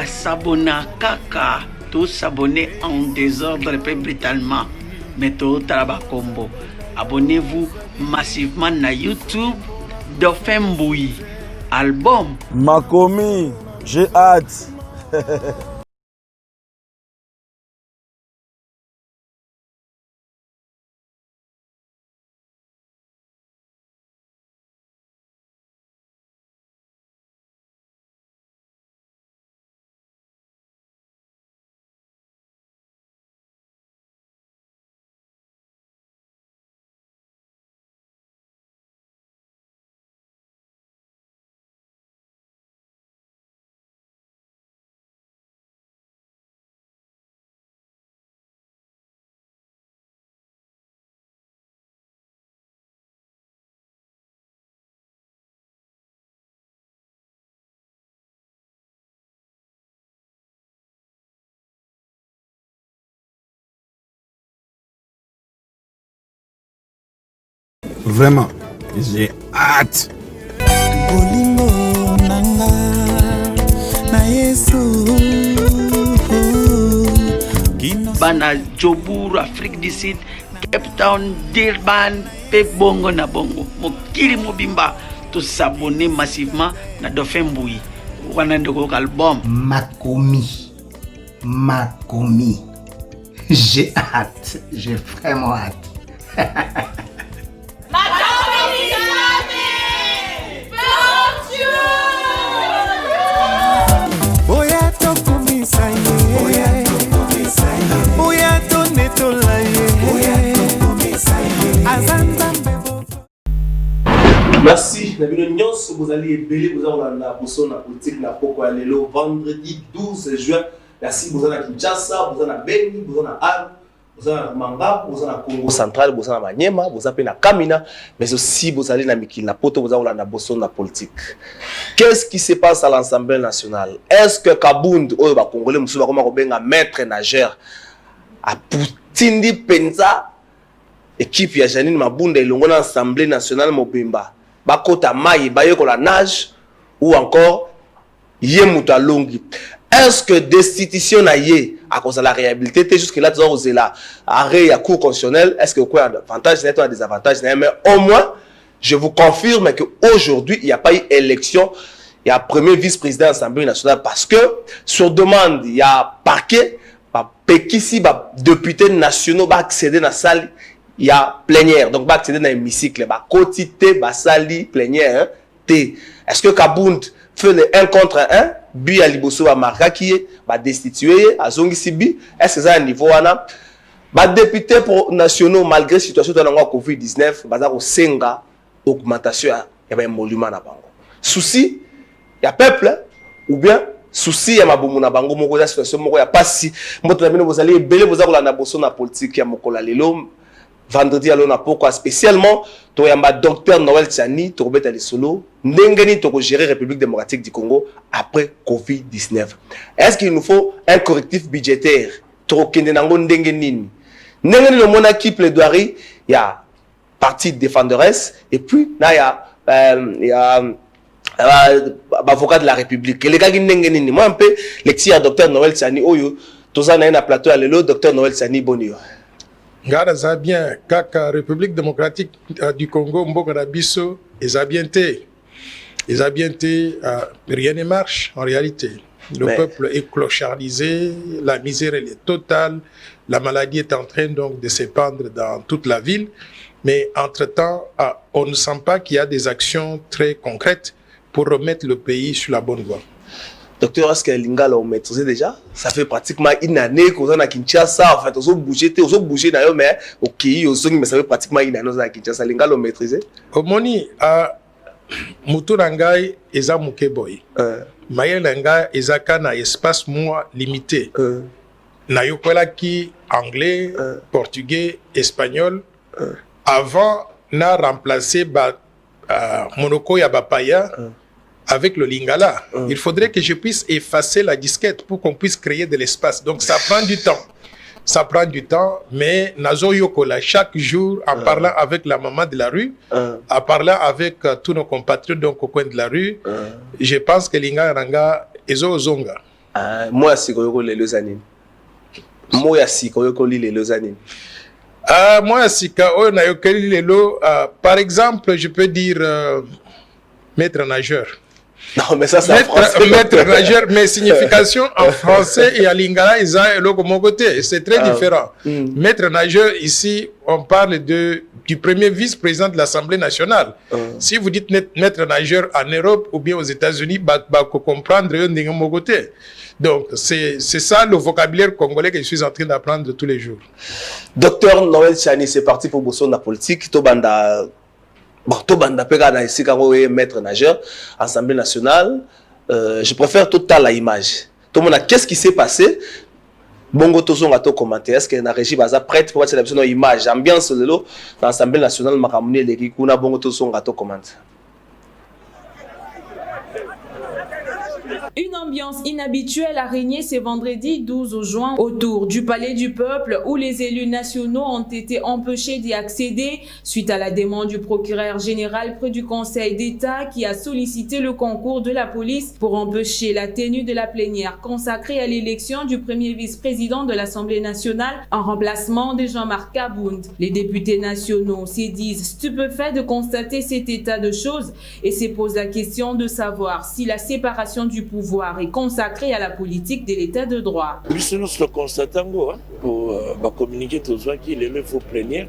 S'abonner kaka, tous s'abonner en désordre peu brutalement, mais tout travail combo. Abonnez-vous massivement na YouTube Dauphin Mbui. Album Makomi, j'ai hâte. Vraiment, j'ai hâte. Bana Jobour, Afrique du Sud, Cape Town, Durban, pe bongo na bongo. Mokili mobimba, tous s'abonner massivement na Dauphin Mbui. Wanandoko album Makomi. J'ai hâte, j'ai vraiment hâte. Merci. Vous allez ébélé, vous avez la politique, la Poko-Alelo, vendredi 12 juin. Merci, vous avez Kinshasa, vous avez Beni, vous avez Al, vous avez Manga, vous avez Congo Central, vous avez Maniema, vous avez Kamina, mais aussi vous allez na Mikil, la Poto, vous avez la Boson, la politique. Qu'est-ce qui se passe à l'Assemblée nationale? Est-ce que Kabound, ou les Congolais, Moussouba, comme un maître nageur, a Poutindi Penza, équipe ya Janine Mabunda, et l'Assemblée nationale Mobimba? Bakota Maï, Bayeko la nage, ou encore Yemuta Longi. Est-ce que destitution na yé à cause de la réhabilité, jusque là, tu as là, arrêt à cours constitutionnel, est-ce que quoi, avantage, n'est-ce pas des avantages, mais au moins, je vous confirme qu'aujourd'hui, il n'y a pas eu élection, il y a premier vice-président de l'Assemblée nationale parce que, sur demande, il y a parquet, Pekisi, député nationaux, accéder à la salle. Il y a plénière, donc va accéder dans l'hémicycle, va quotité, va sali, plénière, T. Est-ce que Kabound fait le 1 contre 1, Bi à Liboso va marquer, va destituer, à Zongi Sibi, est-ce que ça a un niveau, va député pour nationaux, malgré la situation de la Covid-19, va avoir une augmentation, il y a un monument à Bango. Souci, il y a peuple, ou bien, souci, il y a ma bango, il y a situation, il y a pas si, vous allez belé, vous avez la bosso na politique, il y a Mokola Lelo. Vendredi à l'on pourquoi spécialement tu as docteur Noël Tsani tu robert solo ndengeni to gérer République démocratique du Congo après Covid-19. Est-ce qu'il nous faut un correctif budgétaire trop kende nango ndengeni ndengeni le mona qui plaidoirie il y a partie défenderesse et puis là il y a avocat de la République les gars qui ndengeni moi un peu lecture docteur Noël Tsani oyo toza na na plateau à l'élo docteur Noël Tsani bonio. Ngara za bien, kaka République démocratique du Congo, Mboka na biso, ils a bien été, rien ne marche en réalité. Le peuple est clochardisé, la misère elle est totale, la maladie est en train donc de s'épandre dans toute la ville, mais entre-temps, on ne sent pas qu'il y a des actions très concrètes pour remettre le pays sur la bonne voie. Docteur, est-ce que Lingala a maîtrisé déjà? Ça fait pratiquement une année qu'on est à Kinshasa. En fait, on a bougé d'ailleurs, mais ok, mais ça fait pratiquement une année qu'on est à Kinshasa. Lingala a maîtrisé? Omoni, Moutou Nangai eza Mukeboy. Maye Nangai eza kana espace mois limité. Na yokola ki anglais, portugais, espagnol. Avant, na remplacé Monoko ya Bapaya. Avec le Lingala, il faudrait que je puisse effacer la disquette pour qu'on puisse créer de l'espace. Donc ça prend du temps. Ça prend du temps, mais Nazo Yokola, chaque jour, en parlant avec la maman de la rue, en parlant avec tous nos compatriotes donc au coin de la rue, je pense que Lingala Ranga est Zonga. Moi, c'est quoi les Lausanne? Moi, c'est quoi les Lausanne? Moi, Sika, par exemple, je peux dire maître nageur. Non, mais ça, c'est en français. Maître nageur, mais signification en français et à lingala, ils ont le mon côté. C'est très différent. Maître nageur, ici, on parle du premier vice-président de l'Assemblée nationale. Si vous dites maître nageur en Europe ou bien aux États-Unis, vous comprendre mon côté. Donc, c'est ça le vocabulaire congolais que je suis en train d'apprendre tous les jours. Docteur Noël Chani, c'est parti pour bosser la politique. Tobanda Pega ici quand vous êtes maître nageur, Assemblée nationale. Je préfère tout à l'image. Tout le monde, qu'est-ce qui s'est passé? Bongo Tozo a tout commenté. Est-ce que la régie va prête pour voir cette image, ambiance de l'eau dans l'Assemblée nationale, Makamune, les Rikuna, Bongo Tozo a tout commenté. Une ambiance inhabituelle a régné ce vendredi 12 juin autour du Palais du Peuple où les élus nationaux ont été empêchés d'y accéder suite à la demande du procureur général près du Conseil d'État qui a sollicité le concours de la police pour empêcher la tenue de la plénière consacrée à l'élection du premier vice-président de l'Assemblée nationale en remplacement de Jean-Marc Kabound. Les députés nationaux se disent stupéfaits de constater cet état de choses et se posent la question de savoir si la séparation du pouvoir est consacré à la politique de l'état de droit. Nous le constatons pour communiquer tous ceux qui les faut plénière.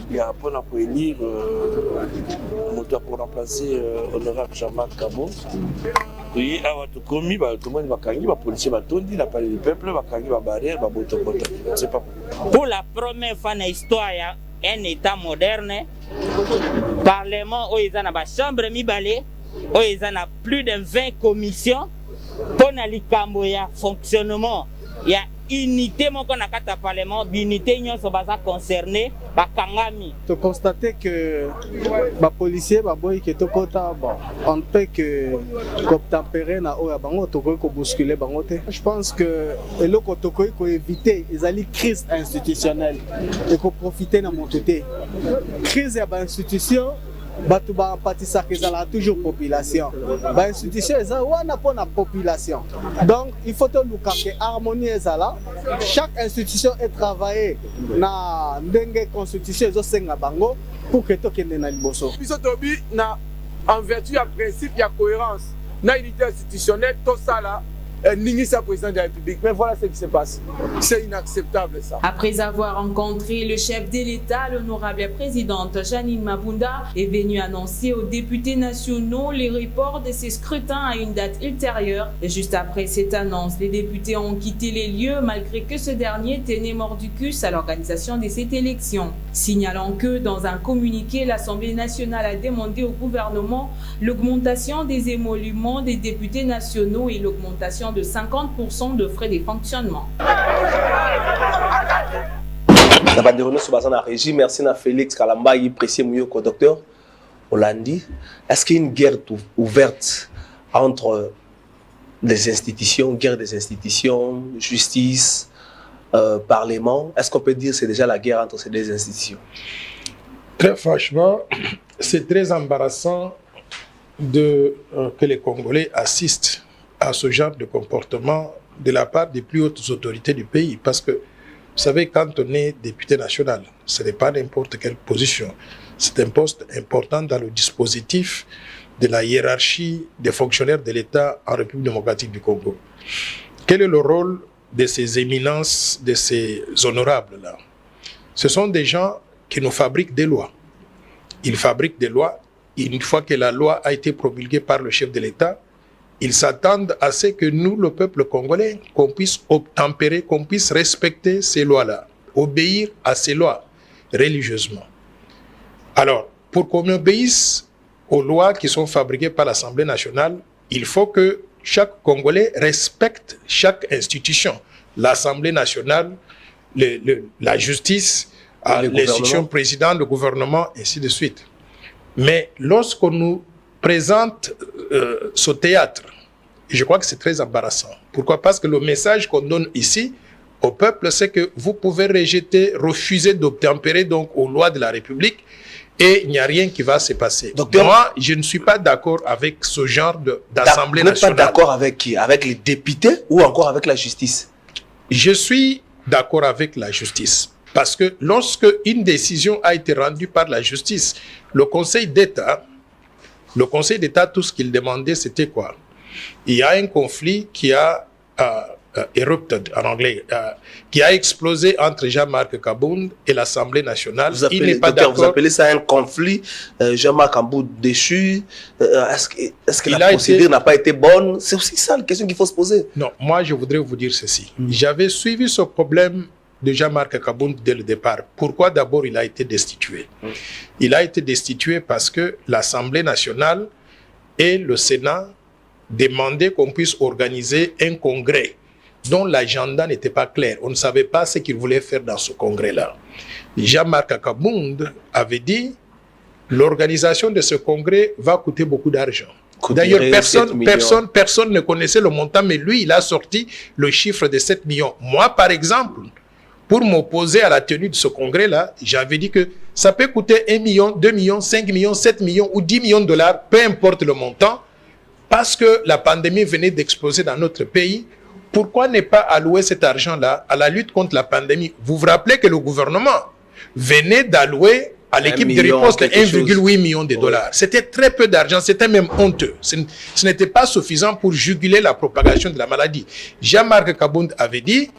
Il y a pour élire pour remplacer honorable Jean-Marc Kabound. Oui, tout le monde va gagner, les policiers vont tourner, la palais du peuple va gagner, va barrière, va botter. C'est pas pour la première fois dans l'histoire, un État moderne, Parlement, où ils ont la chambre mi-balé, où ils ont plus de 20 commissions, pour le fonctionnement, il y a unité mon qu'on a quatre parlement, unité nous sont concernés par Kangami. Tu constates que les policiers, les qui sont en fait que tempérer na oya bango to ko bousculer bango te. Je pense que le côté ko éviter les crises institutionnelles et ko profiter na monter. Crise ya ba institution batu ba patisa kezala toujours population. Ba institution eza wana pona population. Donc il faut que nous capter harmonie ezala. Chaque institution est travaillée na ndenge constitution zo senga bango pour que to kende na liboso. Biso tobi na en vertu du principe de cohérence, na unité institutionnelle tout ça là. Ningisa président de la République. Mais voilà ce qui se passe. C'est inacceptable ça. Après avoir rencontré le chef de l'État, l'honorable présidente Janine Mabunda est venue annoncer aux députés nationaux les reports de ces scrutins à une date ultérieure. Et juste après cette annonce, les députés ont quitté les lieux malgré que ce dernier tenait mordicus à l'organisation de cette élection. Signalant que dans un communiqué, l'Assemblée nationale a demandé au gouvernement l'augmentation des émoluments des députés nationaux et l'augmentation de 50% de frais de fonctionnement. Merci à Félix Kalamba, précis docteur Hollandi. Est-ce qu'il y a une guerre ouverte entre les institutions, guerre des institutions, justice, parlement? Est-ce qu'on peut dire que c'est déjà la guerre entre ces deux institutions? Très franchement, c'est très embarrassant que les Congolais assistent à ce genre de comportement de la part des plus hautes autorités du pays. Parce que, vous savez, quand on est député national, ce n'est pas n'importe quelle position. C'est un poste important dans le dispositif de la hiérarchie des fonctionnaires de l'État en République démocratique du Congo. Quel est le rôle de ces éminences, de ces honorables-là? Ce sont des gens qui nous fabriquent des lois. Ils fabriquent des lois. Une fois que la loi a été promulguée par le chef de l'État, ils s'attendent à ce que nous, le peuple congolais, qu'on puisse obtempérer, qu'on puisse respecter ces lois-là, obéir à ces lois religieusement. Alors, pour qu'on obéisse aux lois qui sont fabriquées par l'Assemblée nationale, il faut que chaque Congolais respecte chaque institution. L'Assemblée nationale, la justice, l'institution présidente, le gouvernement, ainsi de suite. Mais lorsqu'on nous présente ce théâtre, je crois que c'est très embarrassant. Pourquoi? Parce que le message qu'on donne ici au peuple, c'est que vous pouvez rejeter, refuser d'obtempérer donc aux lois de la République et il n'y a rien qui va se passer. Docteur, moi, je ne suis pas d'accord avec ce genre d'Assemblée nationale. Vous n'êtes pas d'accord avec qui? Avec les députés ou encore avec la justice? Je suis d'accord avec la justice. Parce que lorsque une décision a été rendue par la justice, le Conseil d'État, tout ce qu'il demandait, c'était quoi? Il y a un conflit qui a erupted en anglais, qui a explosé entre Jean-Marc Kabound et l'Assemblée nationale. Il n'est pas d'accord. Vous appelez ça un conflit, Jean-Marc Kabound déchu? Est-ce que la procédure n'a pas été bonne? C'est aussi ça la question qu'il faut se poser. Non, moi je voudrais vous dire ceci. J'avais suivi ce problème de Jean-Marc Kabound dès le départ. Pourquoi d'abord il a été destitué? Il a été destitué parce que l'Assemblée nationale et le Sénat demandaient qu'on puisse organiser un congrès dont l'agenda n'était pas clair. On ne savait pas ce qu'il voulait faire dans ce congrès-là. Jean-Marc Kabound avait dit l'organisation de ce congrès va coûter beaucoup d'argent. D'ailleurs, personne ne connaissait le montant, mais lui, il a sorti le chiffre de 7 millions. Moi, par exemple, pour m'opposer à la tenue de ce congrès-là, j'avais dit que ça peut coûter 1 million, 2 millions, 5 millions, 7 millions ou 10 millions de dollars, peu importe le montant, parce que la pandémie venait d'exploser dans notre pays. Pourquoi ne pas allouer cet argent-là à la lutte contre la pandémie? Vous vous rappelez que le gouvernement venait d'allouer à l'équipe de riposte 1,8 million de dollars. C'était très peu d'argent, c'était même honteux. Ce n'était pas suffisant pour juguler la propagation de la maladie. Jean-Marc Kabound avait dit,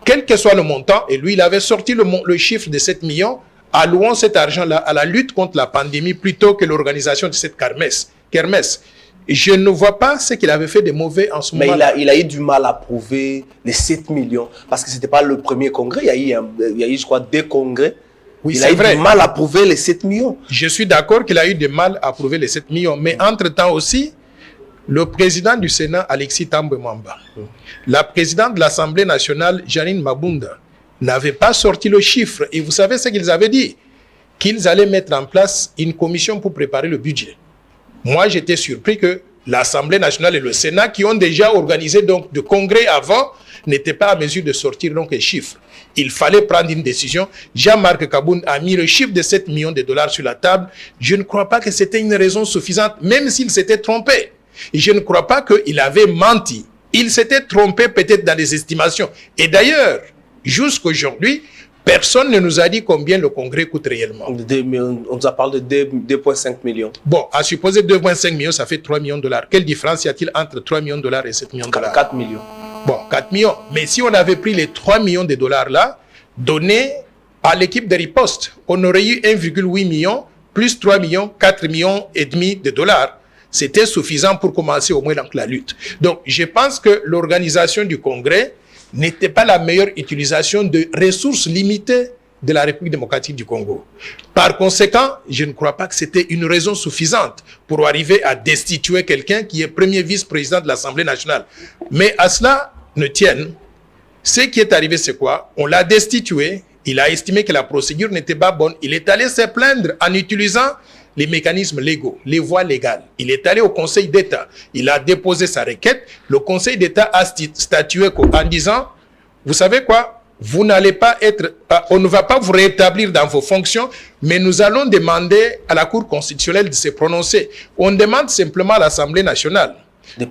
quel que soit le montant, et lui, il avait sorti le chiffre de 7 millions, allouant cet argent-là à la lutte contre la pandémie plutôt que l'organisation de cette kermesse. Je ne vois pas ce qu'il avait fait de mauvais en ce moment. Mais il a eu du mal à prouver les 7 millions, parce que ce n'était pas le premier congrès, il y a eu, je crois, 2 congrès. Oui, il a eu du mal à prouver les 7 millions. Je suis d'accord qu'il a eu du mal à prouver les 7 millions, mais entre-temps aussi, le président du Sénat, Alexis Tambwe Mwamba, la présidente de l'Assemblée nationale, Janine Mabunda, n'avaient pas sorti le chiffre. Et vous savez ce qu'ils avaient dit? Qu'ils allaient mettre en place une commission pour préparer le budget. Moi, j'étais surpris que l'Assemblée nationale et le Sénat, qui ont déjà organisé donc de congrès avant, n'étaient pas à mesure de sortir donc les chiffres. Il fallait prendre une décision. Jean-Marc Kabound a mis le chiffre de 7 millions de dollars sur la table. Je ne crois pas que c'était une raison suffisante, même s'il s'était trompé. Et je ne crois pas qu'il avait menti. Il s'était trompé peut-être dans les estimations. Et d'ailleurs, jusqu'aujourd'hui, personne ne nous a dit combien le congrès coûte réellement. On nous a parlé de 2,5 millions. Bon, à supposer 2,5 millions, ça fait 3 millions de dollars. Quelle différence y a-t-il entre 3 millions de dollars et 7 millions de dollars? 4 millions. Bon, 4 millions. Mais si on avait pris les 3 millions de dollars là, donnés à l'équipe de riposte, on aurait eu 1,8 million, plus 3 millions, 4 millions et demi de dollars. C'était suffisant pour commencer au moins dans la lutte. Donc, je pense que l'organisation du congrès n'était pas la meilleure utilisation de ressources limitées de la République démocratique du Congo. Par conséquent, je ne crois pas que c'était une raison suffisante pour arriver à destituer quelqu'un qui est premier vice-président de l'Assemblée nationale. Mais à cela ne tienne, ce qui est arrivé, c'est quoi? On l'a destitué, il a estimé que la procédure n'était pas bonne, il est allé se plaindre en utilisant les mécanismes légaux, les voies légales. Il est allé au Conseil d'État, il a déposé sa requête, le Conseil d'État a statué en disant, vous savez quoi, vous n'allez pas être, on ne va pas vous rétablir dans vos fonctions, mais nous allons demander à la Cour constitutionnelle de se prononcer. On demande simplement à l'Assemblée nationale de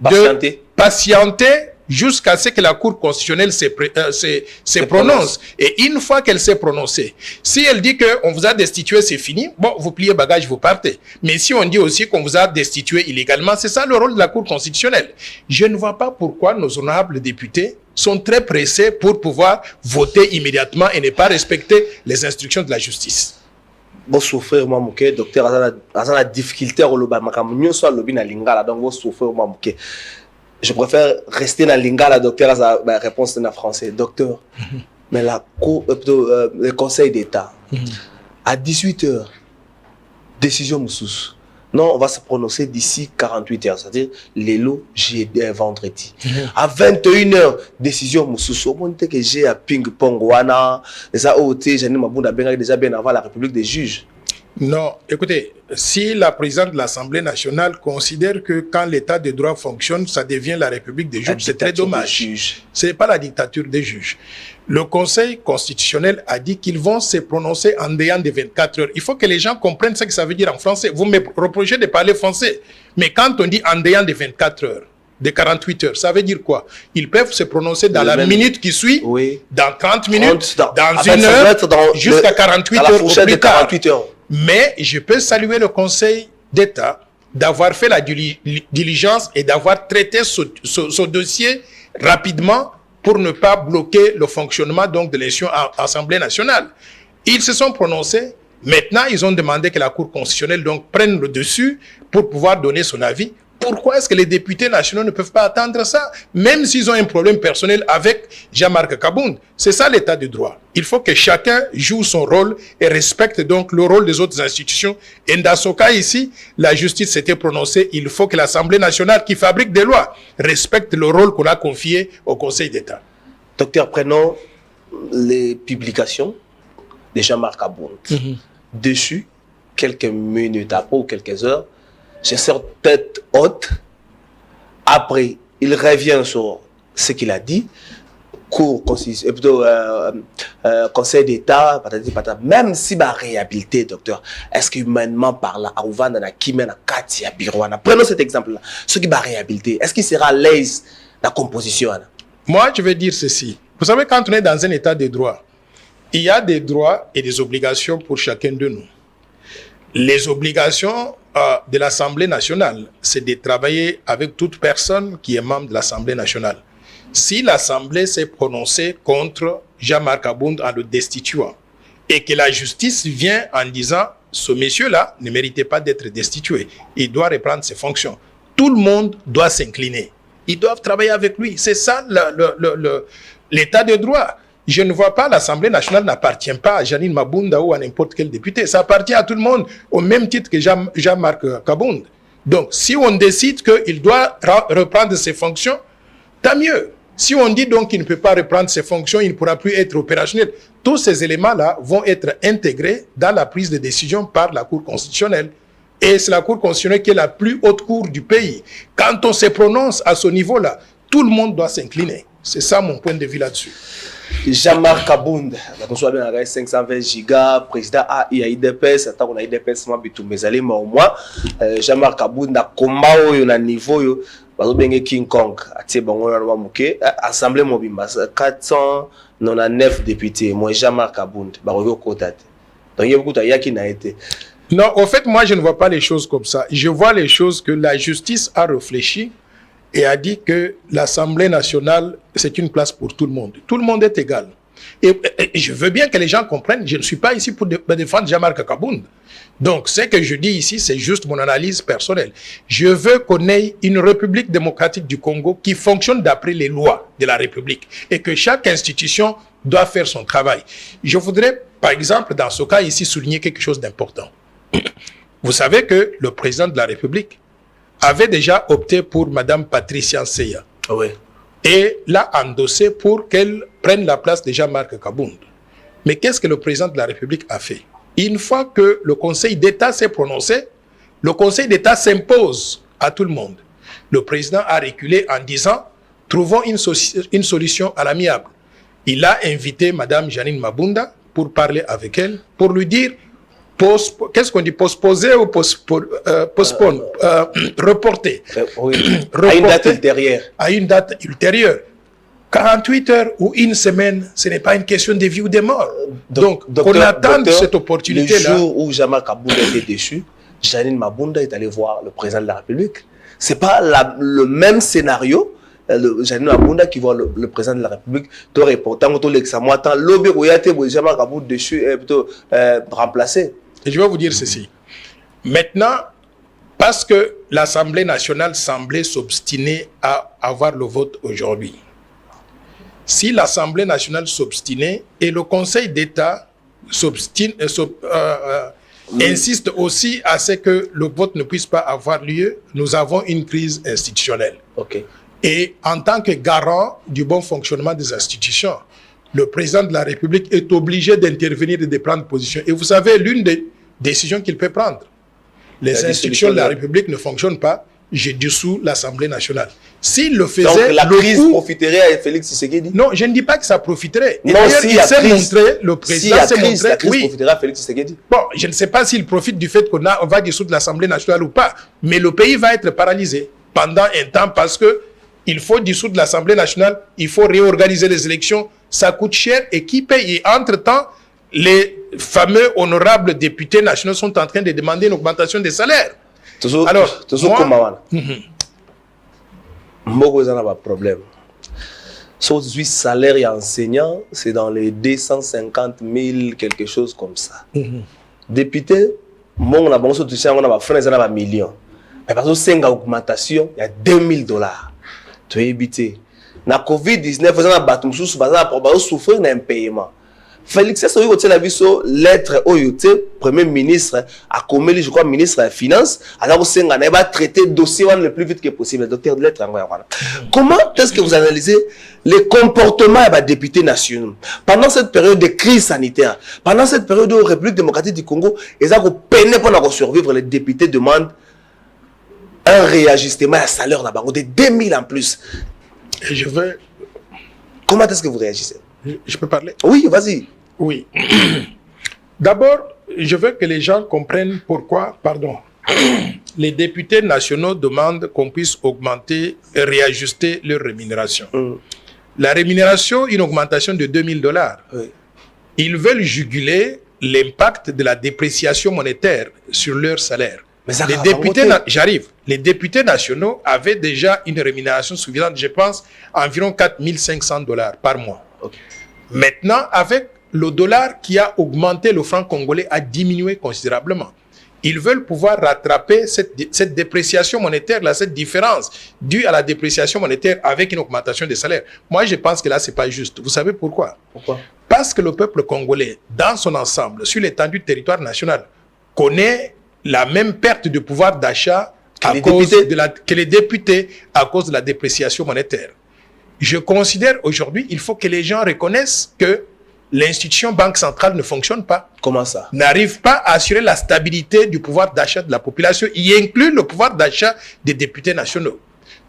patienter jusqu'à ce que la Cour constitutionnelle se prononce. Et une fois qu'elle s'est prononcée, si elle dit qu'on vous a destitué, c'est fini, bon, vous pliez bagage, vous partez. Mais si on dit aussi qu'on vous a destitué illégalement, c'est ça le rôle de la Cour constitutionnelle. Je ne vois pas pourquoi nos honorables députés sont très pressés pour pouvoir voter immédiatement et ne pas respecter les instructions de la justice. Vous souffrez, moi, docteur, à la difficulté, donc vous souffrez, moi, je préfère rester dans Lingala, docteur, à la réponse en français. Docteur, mais le Conseil d'État, à 18h, décision Moussous. Non, on va se prononcer d'ici 48 heures, c'est-à-dire les lots, vendredi. À 21h, décision Moussous. Au moment que j'ai à ping-pong, wana, les AOT, Janine Mabunda Benga déjà bien avant la République des juges. Non, écoutez, si la présidente de l'Assemblée nationale considère que quand l'état de droit fonctionne, ça devient la République des juges, c'est très dommage. Ce n'est pas la dictature des juges. Le Conseil constitutionnel a dit qu'ils vont se prononcer en dehors de 24 heures. Il faut que les gens comprennent ce que ça veut dire en français. Vous me reprochez de parler français. Mais quand on dit en dehors de 24 heures, de 48 heures, ça veut dire quoi? Ils peuvent se prononcer dans la minute qui suit, dans 30 minutes, dans une heure, jusqu'à 48 heures au plus tard. Mais je peux saluer le Conseil d'État d'avoir fait la diligence et d'avoir traité ce dossier rapidement pour ne pas bloquer le fonctionnement donc, de l'élection à l'Assemblée nationale. Ils se sont prononcés. Maintenant, ils ont demandé que la Cour constitutionnelle donc, prenne le dessus pour pouvoir donner son avis. Pourquoi est-ce que les députés nationaux ne peuvent pas attendre ça, même s'ils ont un problème personnel avec Jean-Marc Kabound? C'est ça l'état de droit. Il faut que chacun joue son rôle et respecte donc le rôle des autres institutions. Et dans ce cas ici, la justice s'était prononcée. Il faut que l'Assemblée nationale, qui fabrique des lois, respecte le rôle qu'on a confié au Conseil d'État. Docteur, prenons les publications de Jean-Marc Kabound. Dessus, quelques minutes après ou quelques heures, je sors tête haute. Après, il revient sur ce qu'il a dit. Conseil d'État, même si la réhabilité, docteur, est-ce que humainement parlant, prenons cet exemple-là. Ce qui va réhabiliter, est-ce qu'il sera à l'aise dans la composition? Moi, je vais dire ceci. Vous savez, quand on est dans un état de droit, il y a des droits et des obligations pour chacun de nous. Les obligations de l'Assemblée nationale, c'est de travailler avec toute personne qui est membre de l'Assemblée nationale. Si l'Assemblée s'est prononcée contre Jean-Marc Kabound en le destituant et que la justice vient en disant ce monsieur-là ne méritait pas d'être destitué, il doit reprendre ses fonctions. Tout le monde doit s'incliner. Ils doivent travailler avec lui. C'est ça l'état de droit. Je ne vois pas, l'Assemblée nationale n'appartient pas à Janine Mabunda ou à n'importe quel député. Ça appartient à tout le monde, au même titre que Jean-Marc Kabound. Donc, si on décide qu'il doit reprendre ses fonctions, tant mieux. Si on dit donc qu'il ne peut pas reprendre ses fonctions, il ne pourra plus être opérationnel. Tous ces éléments-là vont être intégrés dans la prise de décision par la Cour constitutionnelle. Et c'est la Cour constitutionnelle qui est la plus haute cour du pays. Quand on se prononce à ce niveau-là, tout le monde doit s'incliner. C'est ça mon point de vue là-dessus. Jean-Marc Kabound, 520 gigas, président IDPS, attends on a IDPS, mais allez au moins Jean-Marc Kabound a combat au niveau King Kong, Assemblée Mobimba, 499 députés, moi Jean-Marc Kabound, donc il y a beaucoup de qui n'a été. Non, en fait, moi je ne vois pas les choses comme ça. Je vois les choses que la justice a réfléchi et a dit que l'Assemblée nationale, c'est une place pour tout le monde. Tout le monde est égal. Et je veux bien que les gens comprennent, je ne suis pas ici pour défendre Jean-Marc Kabound. Donc, ce que je dis ici, c'est juste mon analyse personnelle. Je veux qu'on ait une République démocratique du Congo qui fonctionne d'après les lois de la République et que chaque institution doit faire son travail. Je voudrais, par exemple, dans ce cas ici, souligner quelque chose d'important. Vous savez que le président de la République avait déjà opté pour Mme Patricia Nseya. Oui. Et l'a endossé pour qu'elle prenne la place de Jean-Marc Kabound. Mais qu'est-ce que le président de la République a fait? Une fois que le Conseil d'État s'est prononcé, le Conseil d'État s'impose à tout le monde. Le président a reculé en disant « Trouvons une solution à l'amiable ». Il a invité Mme Janine Mabunda pour parler avec elle, pour lui dire qu'est-ce qu'on dit, postposer ou postpone, reporter. Oui. À une date ultérieure. À une date ultérieure. 48 heures ou une semaine, ce n'est pas une question de vie ou de mort. Donc, on attend cette opportunité-là. Le jour où Jean-Marc Kabound a été déchu, Janine Mabunda est allée voir le président de la République. Ce n'est pas le même scénario. Janine Mabunda qui voit le président de la République, Jean-Marc Kabound déchu est plutôt remplacé. Et je vais vous dire ceci. Maintenant, parce que l'Assemblée nationale semblait s'obstiner à avoir le vote aujourd'hui, si l'Assemblée nationale s'obstinait et le Conseil d'État insiste aussi à ce que le vote ne puisse pas avoir lieu, nous avons une crise institutionnelle. Okay. Et en tant que garant du bon fonctionnement des institutions, le président de la République est obligé d'intervenir et de prendre position. Et vous savez, l'une des décision qu'il peut prendre. Les institutions de la République ne fonctionnent pas, je dissous l'Assemblée nationale. S'il le faisait... Donc la crise profiterait à Félix Tshisekedi? Non, je ne dis pas que ça profiterait. Non, si il s'est montré, le président s'est montré... La crise profiterait à Félix Tshisekedi? Bon, je ne sais pas s'il profite du fait qu'on va dissoudre l'Assemblée nationale ou pas, mais le pays va être paralysé pendant un temps parce que il faut dissoudre l'Assemblée nationale, il faut réorganiser les élections, ça coûte cher et qui paye? Et entre-temps, les fameux honorables députés nationaux sont en train de demander une augmentation des salaires. Alors, moi... Mboko n'a pas de problème. Sauf que salaire et enseignant, c'est dans les 250 000, quelque chose comme ça. Député, moi, on a bon soutien, on a pas frein, on a pas millions. Mais parce que c'est une augmentation, il y a $2,000. Tu es évité. Na Covid-19, on a battu sous, on a souffert d'un paiement. Félix, c'est ce que tu as vu sur lettre OYOT, Premier ministre, à Komeli, je crois, ministre des Finances, alors on va traiter le dossier le plus vite que possible. Docteur de lettre, comment est-ce que vous analysez les comportements des députés nationaux pendant cette période de crise sanitaire, pendant cette période où la République démocratique du Congo, ils ont peiné pour survivre, les députés demandent un réajustement à salaire là-bas, de 2000 en plus. Et je veux... Comment est-ce que vous réagissez? Je peux parler? Oui, vas-y. Oui. D'abord, je veux que les gens comprennent pourquoi, les députés nationaux demandent qu'on puisse augmenter et réajuster leur rémunération. La rémunération, une augmentation de $2,000. Oui. Ils veulent juguler l'impact de la dépréciation monétaire sur leur salaire. Mais ça les députés, j'arrive. Les députés nationaux avaient déjà une rémunération suffisante, je pense, environ $4,500 par mois. Okay. Maintenant, avec le dollar qui a augmenté, le franc congolais a diminué considérablement. Ils veulent pouvoir rattraper cette dépréciation monétaire, là, cette différence due à la dépréciation monétaire avec une augmentation des salaires. Moi, je pense que là, ce n'est pas juste. Vous savez pourquoi? Pourquoi? Parce que le peuple congolais, dans son ensemble, sur l'étendue du territoire national, connaît la même perte de pouvoir d'achat que les députés à cause de la dépréciation monétaire. Je considère aujourd'hui, il faut que les gens reconnaissent que l'institution banque centrale ne fonctionne pas. Comment ça? N'arrive pas à assurer la stabilité du pouvoir d'achat de la population, y inclut le pouvoir d'achat des députés nationaux.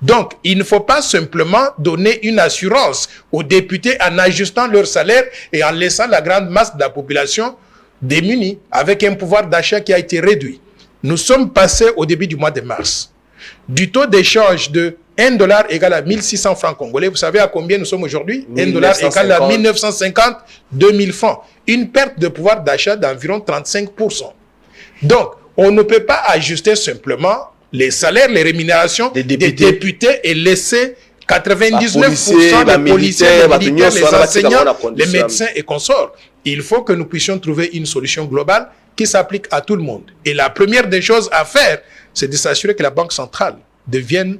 Donc, il ne faut pas simplement donner une assurance aux députés en ajustant leur salaire et en laissant la grande masse de la population démunie avec un pouvoir d'achat qui a été réduit. Nous sommes passés au début du mois de mars du taux d'échange de $1 égale à 1600 francs congolais. Vous savez à combien nous sommes aujourd'hui? $1 égale à 1950, 2000 francs. Une perte de pouvoir d'achat d'environ 35%. Donc, on ne peut pas ajuster simplement les salaires, les rémunérations des députés et laisser 99% des policiers, les militaires, les enseignants, les médecins et consorts. Il faut que nous puissions trouver une solution globale qui s'applique à tout le monde. Et la première des choses à faire, c'est de s'assurer que la Banque centrale devienne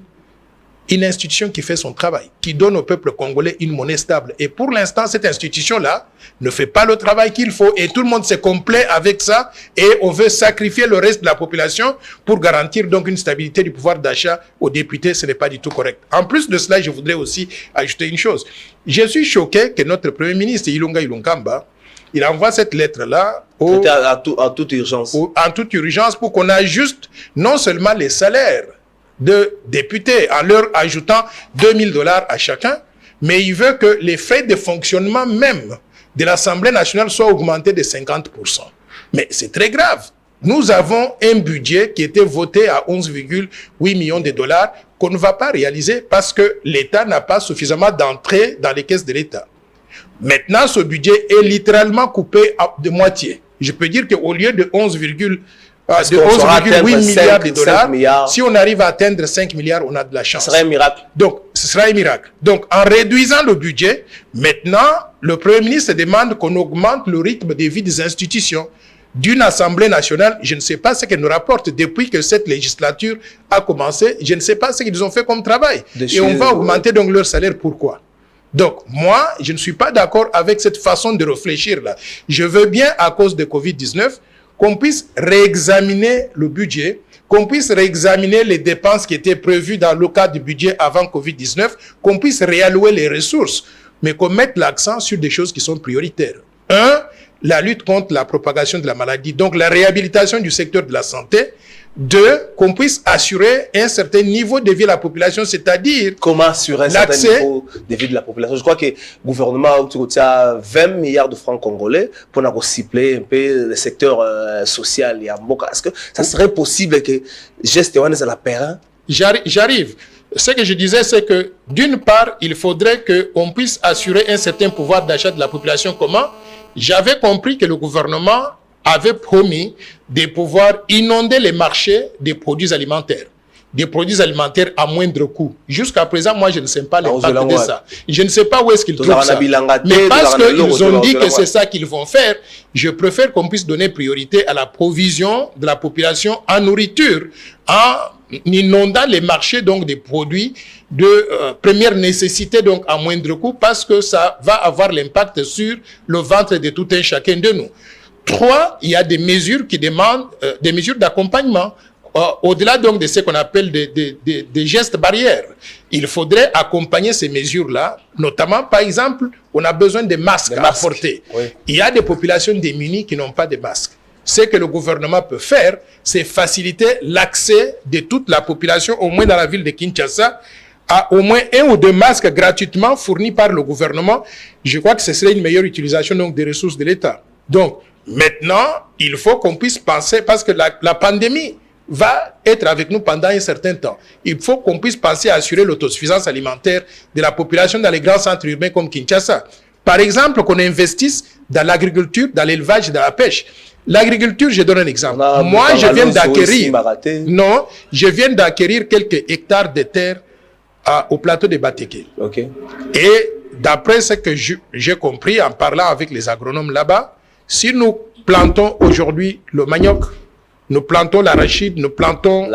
une institution qui fait son travail, qui donne au peuple congolais une monnaie stable. Et pour l'instant, cette institution-là ne fait pas le travail qu'il faut et tout le monde se complaît avec ça et on veut sacrifier le reste de la population pour garantir donc une stabilité du pouvoir d'achat aux députés. Ce n'est pas du tout correct. En plus de cela, je voudrais aussi ajouter une chose. Je suis choqué que notre Premier ministre, Ilunga Ilunkamba, il envoie cette lettre-là en toute urgence. En toute urgence pour qu'on ajuste non seulement les salaires de députés en leur ajoutant $2,000 à chacun, mais il veut que les frais de fonctionnement même de l'Assemblée nationale soient augmentés de 50%. Mais c'est très grave. Nous avons un budget qui était voté à 11,8 millions de dollars qu'on ne va pas réaliser parce que l'État n'a pas suffisamment d'entrées dans les caisses de l'État. Maintenant, ce budget est littéralement coupé de moitié. Je peux dire qu'au lieu de 11,8 milliards de dollars, si on arrive à atteindre 5 milliards, on a de la chance. Ce serait un miracle. Donc, ce sera un miracle. Donc, en réduisant le budget, maintenant, le Premier ministre demande qu'on augmente le rythme de vie des institutions. D'une Assemblée nationale, je ne sais pas ce qu'elle nous rapporte depuis que cette législature a commencé. Je ne sais pas ce qu'ils ont fait comme travail. Et on va augmenter donc leur salaire. Pourquoi? Donc, moi, je ne suis pas d'accord avec cette façon de réfléchir là. Je veux bien, à cause de Covid-19, qu'on puisse réexaminer le budget, qu'on puisse réexaminer les dépenses qui étaient prévues dans le cadre du budget avant Covid-19, qu'on puisse réallouer les ressources, mais qu'on mette l'accent sur des choses qui sont prioritaires. Un, la lutte contre la propagation de la maladie, donc la réhabilitation du secteur de la santé. 2, qu'on puisse assurer un certain niveau de vie à la population, c'est-à-dire comment assurer un certain niveau de vie de la population. Je crois que le gouvernement a 20 milliards de francs congolais pour cibler un peu le secteur social. Est-ce que ça serait possible que geste à la terrain? J'arrive. Ce que je disais, c'est que d'une part, il faudrait qu'on puisse assurer un certain pouvoir d'achat de la population. Comment? J'avais compris que le gouvernement avait promis de pouvoir inonder les marchés des produits alimentaires à moindre coût. Jusqu'à présent, moi, je ne sais pas l'impact de ça. Je ne sais pas où est-ce qu'ils trouvent ça. Mais parce qu'ils ont dit que c'est ça qu'ils vont faire, je préfère qu'on puisse donner priorité à la provision de la population en nourriture, en inondant les marchés donc des produits de première nécessité donc à moindre coût, parce que ça va avoir l'impact sur le ventre de tout un chacun de nous. 3, il y a des mesures qui demandent des mesures d'accompagnement. Au-delà donc de ce qu'on appelle des gestes barrières, il faudrait accompagner ces mesures-là, notamment, par exemple, on a besoin de masques à apporter. Oui. Il y a des populations démunies qui n'ont pas de masques. Ce que le gouvernement peut faire, c'est faciliter l'accès de toute la population, au moins dans la ville de Kinshasa, à au moins 1 ou 2 masques gratuitement fournis par le gouvernement. Je crois que ce serait une meilleure utilisation donc des ressources de l'État. Donc, maintenant, il faut qu'on puisse penser, parce que la pandémie va être avec nous pendant un certain temps. Il faut qu'on puisse penser à assurer l'autosuffisance alimentaire de la population dans les grands centres urbains comme Kinshasa. Par exemple, qu'on investisse dans l'agriculture, dans l'élevage, dans la pêche. L'agriculture, je donne un exemple. Moi, je viens d'acquérir quelques hectares de terre au plateau de Bateke. Okay. Et d'après ce que j'ai compris en parlant avec les agronomes là-bas, si nous plantons aujourd'hui le manioc, nous plantons l'arachide, nous plantons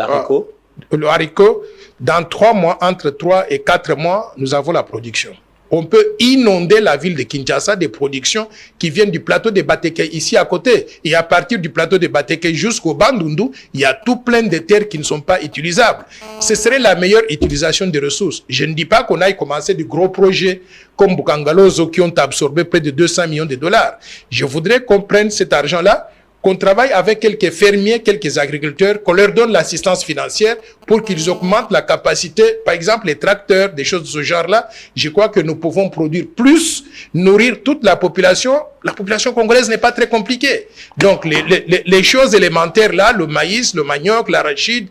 le haricot, dans 3 mois, entre 3 et 4 mois, nous avons la production. On peut inonder la ville de Kinshasa des productions qui viennent du plateau de Bateke ici à côté. Et à partir du plateau de Bateke jusqu'au Bandundu, il y a tout plein de terres qui ne sont pas utilisables. Ce serait la meilleure utilisation des ressources. Je ne dis pas qu'on aille commencer de gros projets comme Bukangalozo qui ont absorbé près de 200 millions de dollars. Je voudrais qu'on prenne cet argent-là, qu'on travaille avec quelques fermiers, quelques agriculteurs, qu'on leur donne l'assistance financière pour qu'ils augmentent la capacité, par exemple les tracteurs, des choses de ce genre-là. Je crois que nous pouvons produire plus, nourrir toute la population. La population congolaise n'est pas très compliquée. Donc les choses élémentaires là, le maïs, le manioc, l'arachide,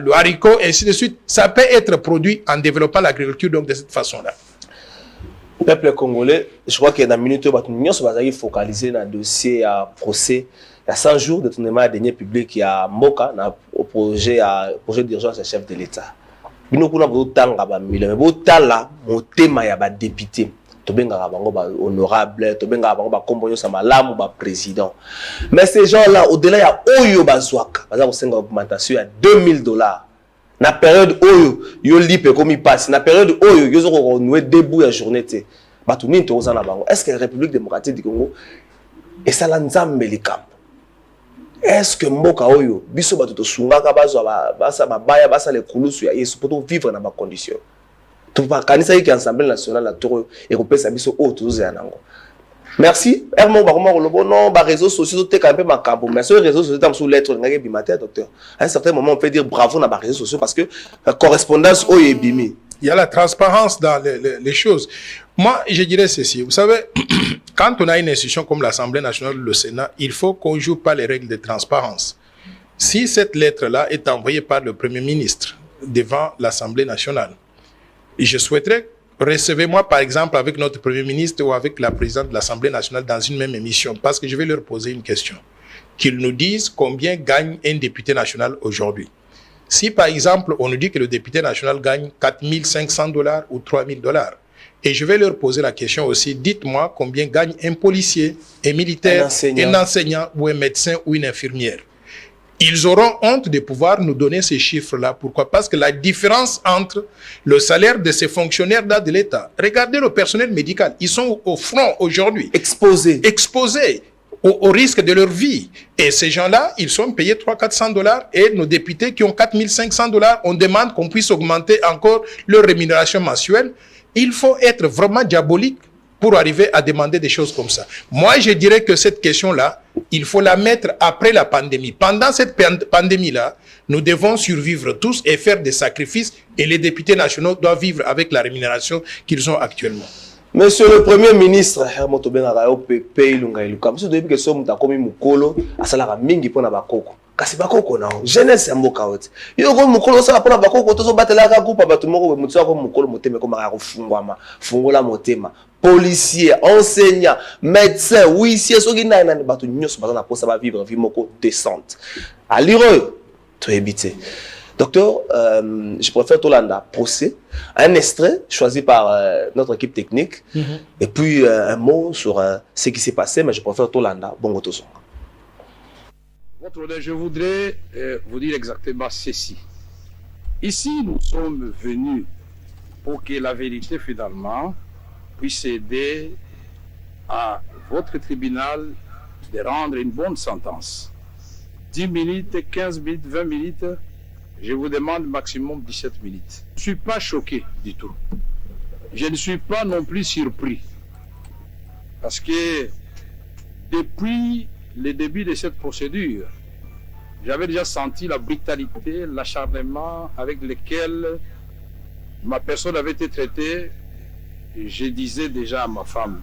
le haricot, ainsi de suite, ça peut être produit en développant l'agriculture donc de cette façon-là. Le peuple congolais, je crois que dans la minute où nous sommes focalisés dans le dossier à procès, il y a 100 jours de tournement à deniers publics, il y a Moka, au projet d'urgence du chef de l'État. Nous avons tant de députés, honorable, président. Mais ces gens-là, au-delà, il y a Oyo Bazouaka, par exemple, une augmentation à $2000. Na période où yo lipe comme il passe, na période où yo ont noué debout la journée té. Batu ni to za na bango. Est-ce que la République démocratique du Congo et ça l'ensemble les camps? Est-ce que mboka oyo biso batu to sunga ka bazwa basa mabaya basa les kulusu ya yesu pour vivre dans ma condition. To pas kanisa yi ensemble national la toro et ko pesa biso o to za nango. Merci. Hermon Baroma Rolobo, non, les réseaux sociaux, c'est un peu ma campo. Mais sur les réseaux sociaux, sous lettre, on a bimaté, docteur. À un certain moment, on peut dire bravo dans les réseaux sociaux parce que la correspondance est bimée. Il y a la transparence dans les choses. Moi, je dirais ceci. Vous savez, quand on a une institution comme l'Assemblée nationale ou le Sénat, il faut qu'on joue pas les règles de transparence. Si cette lettre-là est envoyée par le Premier ministre devant l'Assemblée nationale, et je souhaiterais recevez-moi par exemple avec notre Premier ministre ou avec la présidente de l'Assemblée nationale dans une même émission parce que je vais leur poser une question. Qu'ils nous disent combien gagne un député national aujourd'hui. Si par exemple on nous dit que le député national gagne $4500 ou $3000 et je vais leur poser la question aussi, dites-moi combien gagne un policier, un militaire, un enseignant ou un médecin ou une infirmière. Ils auront honte de pouvoir nous donner ces chiffres-là. Pourquoi? Parce que la différence entre le salaire de ces fonctionnaires-là de l'État, regardez le personnel médical, ils sont au front aujourd'hui. Exposés au risque de leur vie. Et ces gens-là, ils sont payés $300-400 et nos députés qui ont $4500, on demande qu'on puisse augmenter encore leur rémunération mensuelle. Il faut être vraiment diabolique pour arriver à demander des choses comme ça. Moi, je dirais que cette question-là, il faut la mettre après la pandémie. Pendant cette pandémie-là, nous devons survivre tous et faire des sacrifices et les députés nationaux doivent vivre avec la rémunération qu'ils ont actuellement. Monsieur le Premier ministre, Hermoto Benarayo Pepe Ilunga Iluka, monsieur depuis que somme ta komi mukolo, asala mingi pona bakoko. Kasi bakoko na jeunesse ya mboka wote. Yo ko mukolo sala pona bakoko tozo batela ka coupa bato moko mutsa ko mukolo moteme ko maka fungwama, fungola motema. Policier, enseignant, médecin, huissier, soki na na bato nyoso bazana posa ba vivre vie moko décente. À lire to éviter. Docteur, je préfère Tolanda procès, un extrait choisi par notre équipe technique, et puis un mot sur ce qui s'est passé, mais je préfère Tolanda. Bon, Votre honneur, je voudrais vous dire exactement ceci. Ici, nous sommes venus pour que la vérité, finalement, puisse aider à votre tribunal de rendre une bonne sentence. 10 minutes, 15 minutes, 20 minutes. Je vous demande maximum 17 minutes. Je ne suis pas choqué du tout. Je ne suis pas non plus surpris. Parce que depuis le début de cette procédure, j'avais déjà senti la brutalité, l'acharnement avec lequel ma personne avait été traitée. Et je disais déjà à ma femme,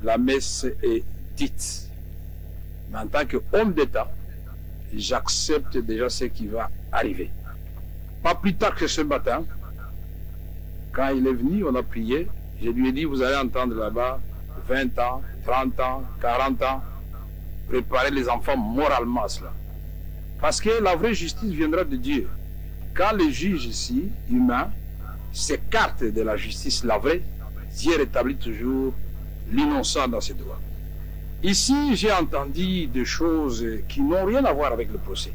la messe est dite. Mais en tant qu'homme d'État, j'accepte déjà ce qui va arriver. Pas plus tard que ce matin, quand il est venu, on a prié, je lui ai dit, vous allez entendre là-bas 20 ans, 30 ans, 40 ans, préparer les enfants moralement à cela. Parce que la vraie justice viendra de Dieu. Quand le juge ici, humain, s'écarte de la justice, la vraie, Dieu rétablit toujours l'innocent dans ses droits. Ici, j'ai entendu des choses qui n'ont rien à voir avec le procès.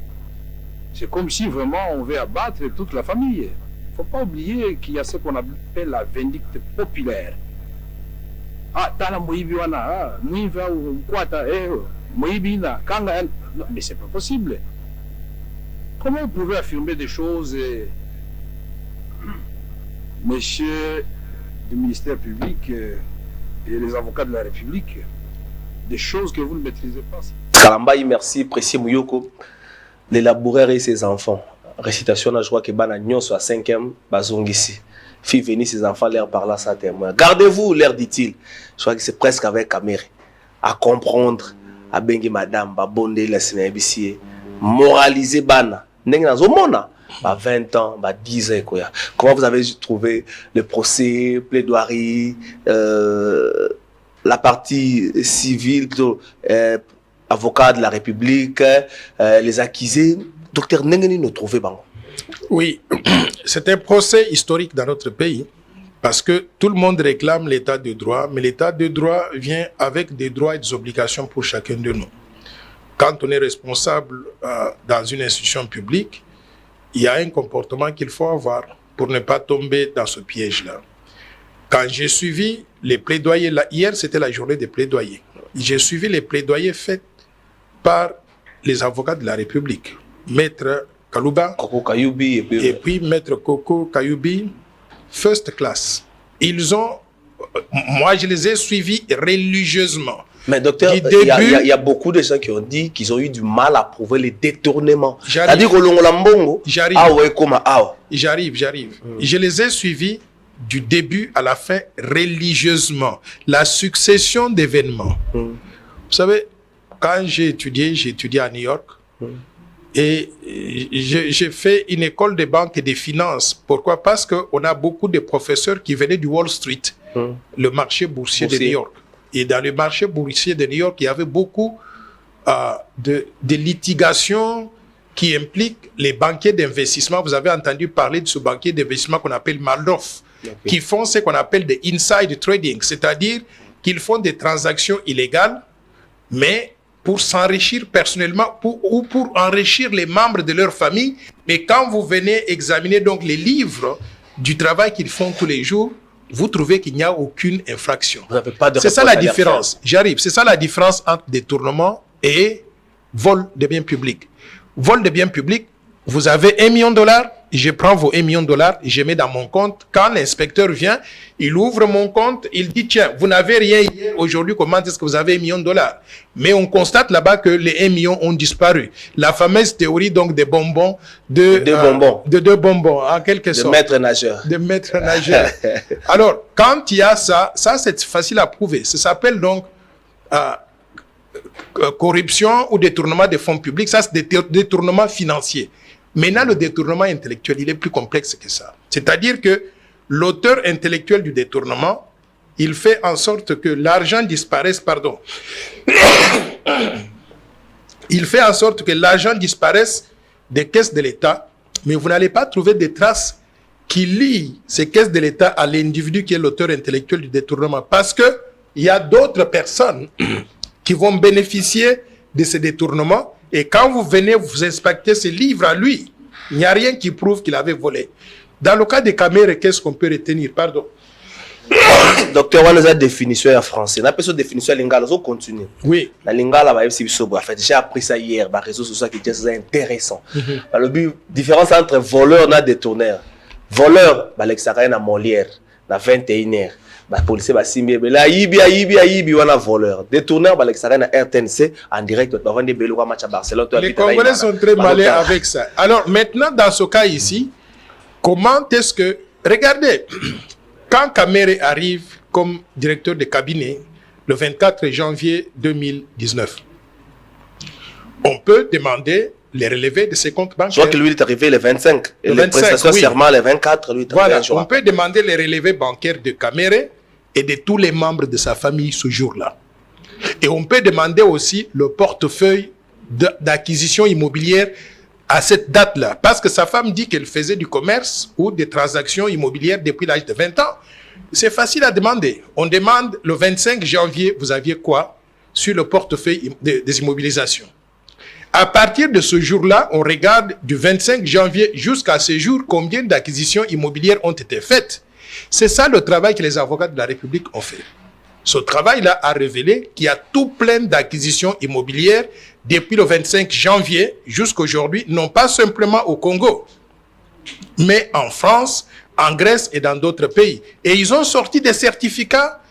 C'est comme si vraiment on veut abattre toute la famille. Il ne faut pas oublier qu'il y a ce qu'on appelle la vindicte populaire. Ah, tala moibi wana, muiva ou kwata, moibi na, kanga, non, mais c'est pas possible. Comment vous pouvez affirmer des choses, monsieur du ministère public et les avocats de la République, des choses que vous ne maîtrisez pas. Kalambaï, merci, précieux Mouyoko, l'élaborer et ses enfants. Récitation, je crois que Bana Nyon soit 5e, Bazongisi. Fit venir ses enfants, l'air par là, ça témoin. Gardez-vous, l'air dit-il. Je crois que c'est presque avec Caméré. À comprendre, à bengi madame, à bonder la sénébicier, moraliser Bana. N'est-ce pas 20 ans, 10 ans. Quoi. Comment vous avez trouvé le procès, plaidoirie, la partie civile, avocat de la République, les accusés? Docteur Nengeni nous trouvez bon. Oui, c'est un procès historique dans notre pays parce que tout le monde réclame l'état de droit, mais l'état de droit vient avec des droits et des obligations pour chacun de nous. Quand on est responsable dans une institution publique, il y a un comportement qu'il faut avoir pour ne pas tomber dans ce piège-là. Quand j'ai suivi les plaidoyers, hier c'était la journée des plaidoyers, j'ai suivi les plaidoyers faits par les avocats de la République, Maître Kalouba Koko Kayoubi et puis Maître Koko Kayoubi, first class. Ils ont, moi je les ai suivis religieusement. Mais docteur, il y a beaucoup de gens qui ont dit qu'ils ont eu du mal à prouver les détournements. C'est-à-dire que l'ongolambongo, j'arrive. Je les ai suivis du début à la fin religieusement. La succession d'événements. Vous savez, quand j'ai étudié à New York et j'ai fait une école de banque et des finances. Pourquoi? Parce qu'on a beaucoup de professeurs qui venaient du Wall Street, le marché boursier de New York. Et dans le marché boursier de New York, il y avait beaucoup de litigations qui impliquent les banquiers d'investissement. Vous avez entendu parler de ce banquier d'investissement qu'on appelle Madoff, qui font ce qu'on appelle des inside trading, c'est-à-dire qu'ils font des transactions illégales, mais pour s'enrichir personnellement ou pour enrichir les membres de leur famille. Mais quand vous venez examiner donc les livres du travail qu'ils font tous les jours, vous trouvez qu'il n'y a aucune infraction. C'est ça la différence. J'arrive. C'est ça la différence entre détournement et vol de biens publics. Vol de biens publics, vous avez $1 million, je prends vos 1 million de dollars, je mets dans mon compte. Quand l'inspecteur vient, il ouvre mon compte, il dit, tiens, vous n'avez rien hier, aujourd'hui, comment est-ce que vous avez 1 million de dollars? Mais on constate là-bas que les 1 million ont disparu. La fameuse théorie donc des bonbons, de deux bonbons, en quelque sorte. De maître nageur. De maître nageur. Alors, quand il y a ça c'est facile à prouver. Ça s'appelle donc corruption ou détournement des fonds publics. Ça, c'est des détournements financiers. Maintenant, le détournement intellectuel, il est plus complexe que ça. C'est-à-dire que l'auteur intellectuel du détournement, il fait en sorte que l'argent disparaisse, il fait en sorte que l'argent disparaisse des caisses de l'État, mais vous n'allez pas trouver des traces qui lient ces caisses de l'État à l'individu qui est l'auteur intellectuel du détournement. Parce que il y a d'autres personnes qui vont bénéficier de ces détournements. Et quand vous venez vous inspecter ces livres à lui, il n'y a rien qui prouve qu'il avait volé. Dans le cas des caméras, qu'est-ce qu'on peut retenir? Pardon. Docteur, on a une définition en français. On a une définition en lingala. On continue. Oui. La lingala, j'ai appris ça hier. Les réseaux sociaux qui étaient intéressant. Le but, différence entre voleur et détourneur. Voleur, l'extérieur à Molière, à 21h. Les policiers, voleur. Détourneur, l'extérieur à RTNC, en direct, match à Barcelone. Les Congolais sont très malins avec ça. Alors maintenant, dans ce cas ici, comment est-ce que... Regardez, quand Kamere arrive comme directeur de cabinet, le 24 janvier 2019, on peut demander les relevés de ses comptes bancaires. Je crois que lui est arrivé le 25. Et les prestations serment le 24. Lui voilà, on peut demander les relevés bancaires de Kamere et de tous les membres de sa famille ce jour-là. Et on peut demander aussi le portefeuille d'acquisition immobilière à cette date-là. Parce que sa femme dit qu'elle faisait du commerce ou des transactions immobilières depuis l'âge de 20 ans. C'est facile à demander. On demande le 25 janvier, vous aviez quoi sur le portefeuille des immobilisations. À partir de ce jour-là, on regarde du 25 janvier jusqu'à ce jour combien d'acquisitions immobilières ont été faites. C'est ça le travail que les avocats de la République ont fait. Ce travail-là a révélé qu'il y a tout plein d'acquisitions immobilières depuis le 25 janvier jusqu'à aujourd'hui, non pas simplement au Congo, mais en France, en Grèce et dans d'autres pays. Et ils ont sorti des certificats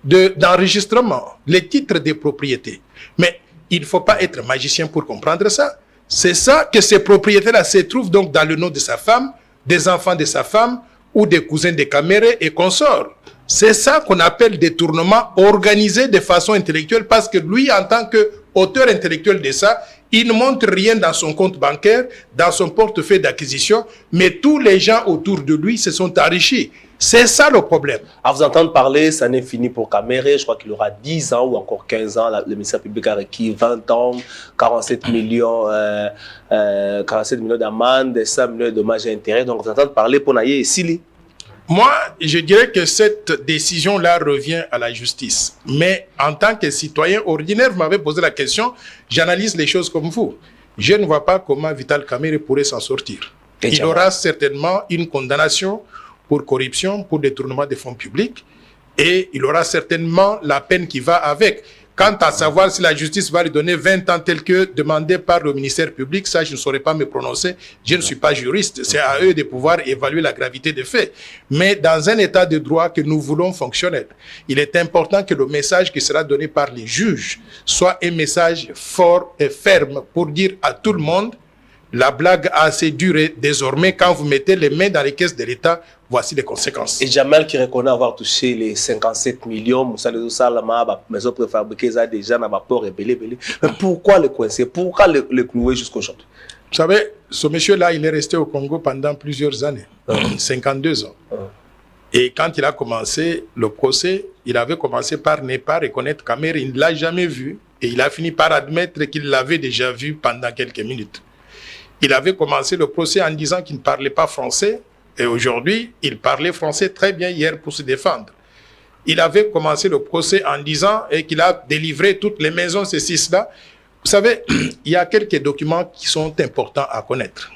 d'enregistrement, les titres des propriétés. Mais il ne faut pas être magicien pour comprendre ça. C'est ça que ces propriétés-là se trouvent donc dans le nom de sa femme, des enfants de sa femme ou des cousins de Kamere et consorts. C'est ça qu'on appelle détournement organisé de façon intellectuelle parce que lui, en tant qu'auteur intellectuel de ça, il ne montre rien dans son compte bancaire, dans son portefeuille d'acquisition, mais tous les gens autour de lui se sont enrichis. C'est ça le problème. À vous entendre parler, ça n'est fini pour Kamere. Je crois qu'il aura 10 ans ou encore 15 ans. Le ministère public a requis 20 ans, 47 millions d'amendes, 100 millions de dommages et intérêts. Donc, vous entendez parler pour Naye et Sili. Moi, je dirais que cette décision-là revient à la justice. Mais en tant que citoyen ordinaire, vous m'avez posé la question, j'analyse les choses comme vous. Je ne vois pas comment Vital Kamere pourrait s'en sortir. Il aura certainement une condamnation pour corruption, pour détournement des fonds publics, et il aura certainement la peine qui va avec. Quant à savoir si la justice va lui donner 20 ans tel que demandé par le ministère public, ça je ne saurais pas me prononcer, je ne suis pas juriste, c'est à eux de pouvoir évaluer la gravité des faits. Mais dans un état de droit que nous voulons fonctionnel, il est important que le message qui sera donné par les juges soit un message fort et ferme pour dire à tout le monde, la blague a assez duré. Désormais, quand vous mettez les mains dans les caisses de l'État, voici les conséquences. Et Jamal qui reconnaît avoir touché les 57 millions, Moussa les Salama, maison préfabriquée, ça déjà dans ma port et belé. Mais pourquoi le coincer? Pourquoi le clouer jusqu'aujourd'hui? Vous savez, ce monsieur-là, il est resté au Congo pendant plusieurs années, 52 ans. Et quand il a commencé le procès, il avait commencé par ne pas reconnaître Kamere, il ne l'a jamais vu. Et il a fini par admettre qu'il l'avait déjà vu pendant quelques minutes. Il avait commencé le procès en disant qu'il ne parlait pas français. Et aujourd'hui, il parlait français très bien hier pour se défendre. Il avait commencé le procès en disant qu'il a délivré toutes les maisons, ceci, cela. Vous savez, il y a quelques documents qui sont importants à connaître.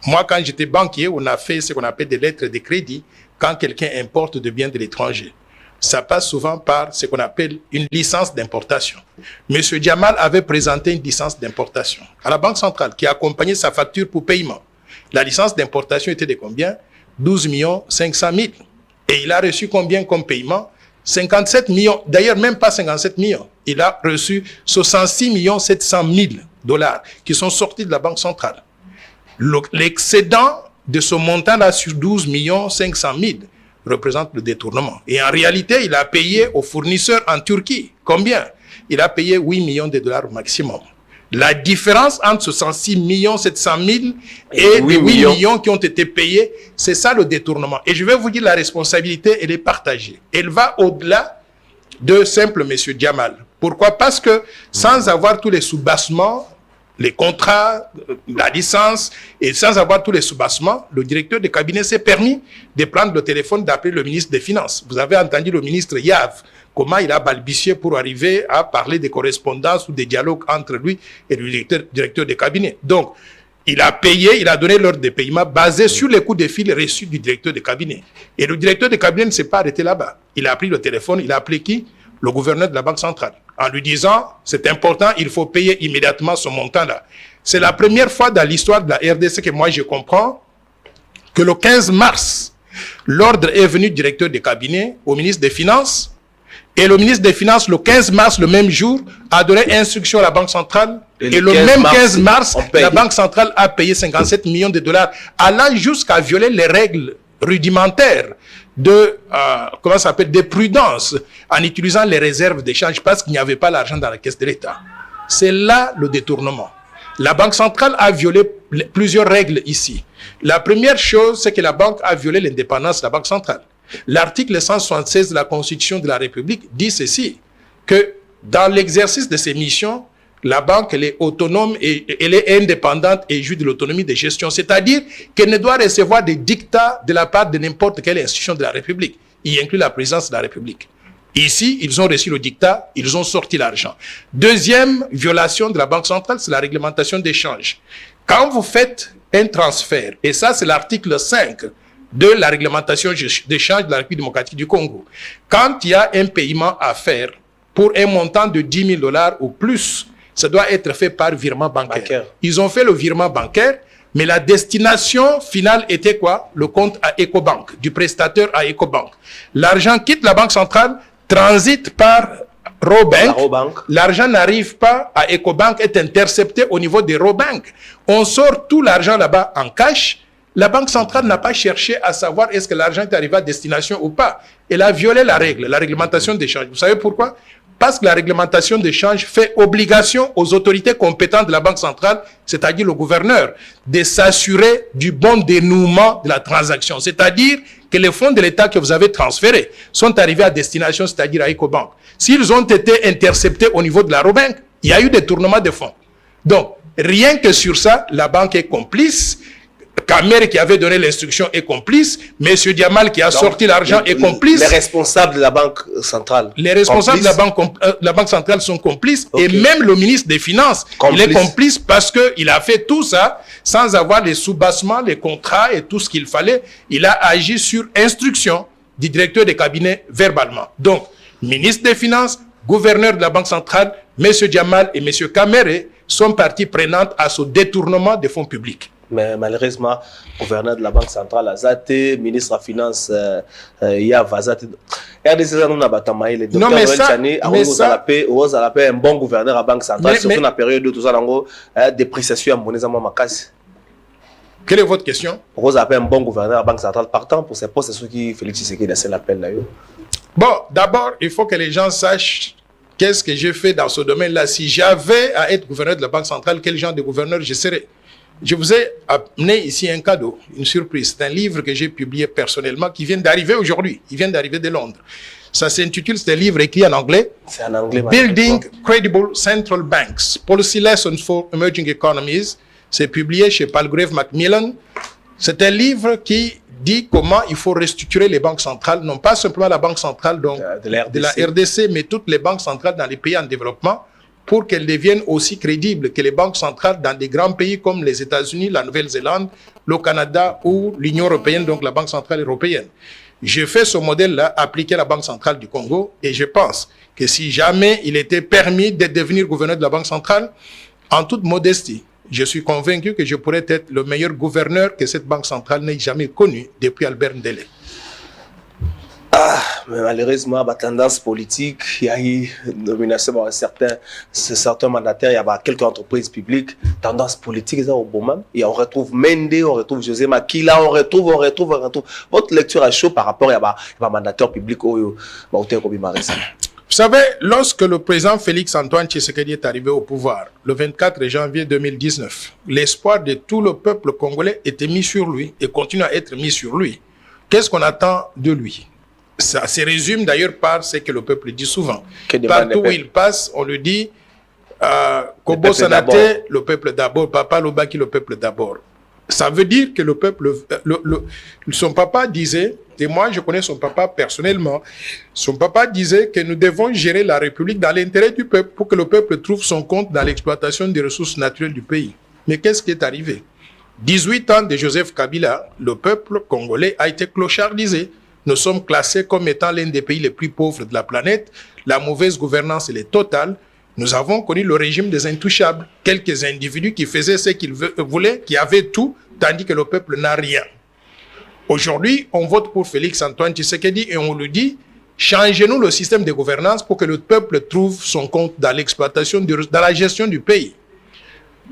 Moi, quand j'étais banquier, on a fait ce qu'on appelle des lettres de crédit quand quelqu'un importe des biens de l'étranger. Ça passe souvent par ce qu'on appelle une licence d'importation. Monsieur Jamal avait présenté une licence d'importation à la Banque centrale qui accompagnait sa facture pour paiement. La licence d'importation était de combien? 12 500 000. Et il a reçu combien comme paiement? 57 millions. D'ailleurs, même pas 57 millions. Il a reçu 66 700 000 dollars qui sont sortis de la Banque centrale. L'excédent de ce montant-là sur 12 500 000 représente le détournement. Et en réalité, il a payé aux fournisseurs en Turquie. Combien? Il a payé 8 millions de dollars au maximum. La différence entre 66 700 000 et 8 millions qui ont été payés, c'est ça le détournement. Et je vais vous dire, la responsabilité, elle est partagée. Elle va au-delà de simple monsieur Djamal. Pourquoi? Parce que sans avoir tous les soubassements, les contrats, la licence, et sans avoir tous les soubassements, le directeur de cabinet s'est permis de prendre le téléphone, d'appeler le ministre des Finances. Vous avez entendu le ministre Yav, comment il a balbutié pour arriver à parler des correspondances ou des dialogues entre lui et le directeur de cabinet. Donc, il a payé, il a donné l'ordre de paiement basé sur les coups de fil reçus du directeur de cabinet. Et le directeur de cabinet ne s'est pas arrêté là-bas. Il a pris le téléphone, il a appelé qui? Le gouverneur de la Banque centrale, en lui disant, c'est important, il faut payer immédiatement ce montant-là. C'est la première fois dans l'histoire de la RDC que moi je comprends que le 15 mars, l'ordre est venu du directeur de cabinet au ministre des Finances, et le ministre des Finances, le 15 mars, le même jour, a donné instruction à la Banque centrale, et le même 15 mars, la Banque centrale a payé 57 millions de dollars, allant jusqu'à violer les règles rudimentaires de, comment ça s'appelle, de prudence, en utilisant les réserves d'échange, parce qu'il n'y avait pas l'argent dans la caisse de l'État. C'est là le détournement. La Banque centrale a violé plusieurs règles ici. La première chose, c'est que la banque a violé l'indépendance de la Banque centrale. L'article 176 de la Constitution de la République dit ceci, que dans l'exercice de ses missions, la banque, elle est autonome et elle est indépendante et jouit de l'autonomie de gestion. C'est-à-dire qu'elle ne doit recevoir des dictats de la part de n'importe quelle institution de la République. Il inclut la présidence de la République. Ici, ils ont reçu le dictat, ils ont sorti l'argent. Deuxième violation de la Banque centrale, c'est la réglementation d'échange. Quand vous faites un transfert, et ça c'est l'article 5 de la réglementation d'échange de la République démocratique du Congo, quand il y a un paiement à faire pour un montant de 10 000 dollars ou plus, ça doit être fait par virement bancaire. Ils ont fait le virement bancaire, mais la destination finale était quoi? Le compte à Ecobank, du prestataire à Ecobank. L'argent quitte la Banque centrale, transite par Robank. L'argent n'arrive pas à Ecobank, est intercepté au niveau des Robank. On sort tout l'argent là-bas en cash. La Banque centrale n'a pas cherché à savoir est-ce que l'argent est arrivé à destination ou pas. Elle a violé la règle, la réglementation d'échange. Vous savez pourquoi? Parce que la réglementation d'échange fait obligation aux autorités compétentes de la Banque centrale, c'est-à-dire le gouverneur, de s'assurer du bon dénouement de la transaction. C'est-à-dire que les fonds de l'État que vous avez transférés sont arrivés à destination, c'est-à-dire à Ecobank. S'ils ont été interceptés au niveau de la Robank, il y a eu des tournements de fonds. Donc, rien que sur ça, la banque est complice. Kamer qui avait donné l'instruction est complice. Monsieur Djamal qui a sorti l'argent est complice. Les responsables de la Banque centrale. Les responsables de la banque centrale sont complices. Okay. Et même le ministre des Finances, il est complice parce qu'il a fait tout ça sans avoir les soubassements, les contrats et tout ce qu'il fallait. Il a agi sur instruction du directeur des cabinets verbalement. Donc, ministre des Finances, gouverneur de la Banque centrale, monsieur Djamal et monsieur Kamere sont parties prenantes à ce détournement des fonds publics. Mais malheureusement, gouverneur de la Banque centrale, Azate, ministre des Finances, Yav Azate. RDC, nous avons battu le docteur Noël Chani, on a un bon gouverneur à la Banque centrale, surtout dans la période où tout ça, dépréciation à monnaie à Makasi. Quelle est votre question? On a un bon gouverneur à la Banque centrale partant pour ces postes, c'est ce qui Félix Tshisekedi a fait l'appel là. Bon, d'abord, il faut que les gens sachent qu'est-ce que j'ai fait dans ce domaine-là. Si j'avais à être gouverneur de la Banque centrale, quel genre de gouverneur je serais? Je vous ai amené ici un cadeau, une surprise. C'est un livre que j'ai publié personnellement qui vient d'arriver aujourd'hui. Il vient d'arriver de Londres. Ça s'intitule, c'est un livre écrit en anglais. C'est en anglais. Building Credible Central Banks, Policy Lessons for Emerging Economies. C'est publié chez Palgrave Macmillan. C'est un livre qui dit comment il faut restructurer les banques centrales, non pas simplement la banque centrale donc, de la RDC, mais toutes les banques centrales dans les pays en développement, pour qu'elles deviennent aussi crédibles que les banques centrales dans des grands pays comme les États-Unis, la Nouvelle-Zélande, le Canada ou l'Union européenne, donc la Banque centrale européenne. J'ai fait ce modèle-là appliqué à la Banque centrale du Congo et je pense que si jamais il était permis de devenir gouverneur de la Banque centrale, en toute modestie, je suis convaincu que je pourrais être le meilleur gouverneur que cette banque centrale n'ait jamais connu depuis Albert Ndele. Ah, mais malheureusement, la tendance politique, il y a eu une nomination par certains mandataires, il y a quelques entreprises publiques, tendance politique, ça au bon moment. Et on retrouve Mende, on retrouve José Makila, on retrouve. Votre lecture est chaud par rapport à un mandataire public au Vous savez, lorsque le président Félix Antoine Tshisekedi est arrivé au pouvoir, le 24 janvier 2019, l'espoir de tout le peuple congolais était mis sur lui et continue à être mis sur lui. Qu'est-ce qu'on attend de lui? Ça se résume d'ailleurs par ce que le peuple dit souvent. Partout où il passe, on le dit, Kobo Sanate, le peuple d'abord, Papa Lobaki, le peuple d'abord. Ça veut dire que le peuple, son papa disait, et moi je connais son papa personnellement, son papa disait que nous devons gérer la République dans l'intérêt du peuple pour que le peuple trouve son compte dans l'exploitation des ressources naturelles du pays. Mais qu'est-ce qui est arrivé? 18 ans de Joseph Kabila, le peuple congolais a été clochardisé. Nous sommes classés comme étant l'un des pays les plus pauvres de la planète. La mauvaise gouvernance, elle est totale. Nous avons connu le régime des intouchables. Quelques individus qui faisaient ce qu'ils voulaient, qui avaient tout, tandis que le peuple n'a rien. Aujourd'hui, on vote pour Félix Antoine Tshisekedi et on lui dit, changez-nous le système de gouvernance pour que le peuple trouve son compte dans l'exploitation, dans la gestion du pays.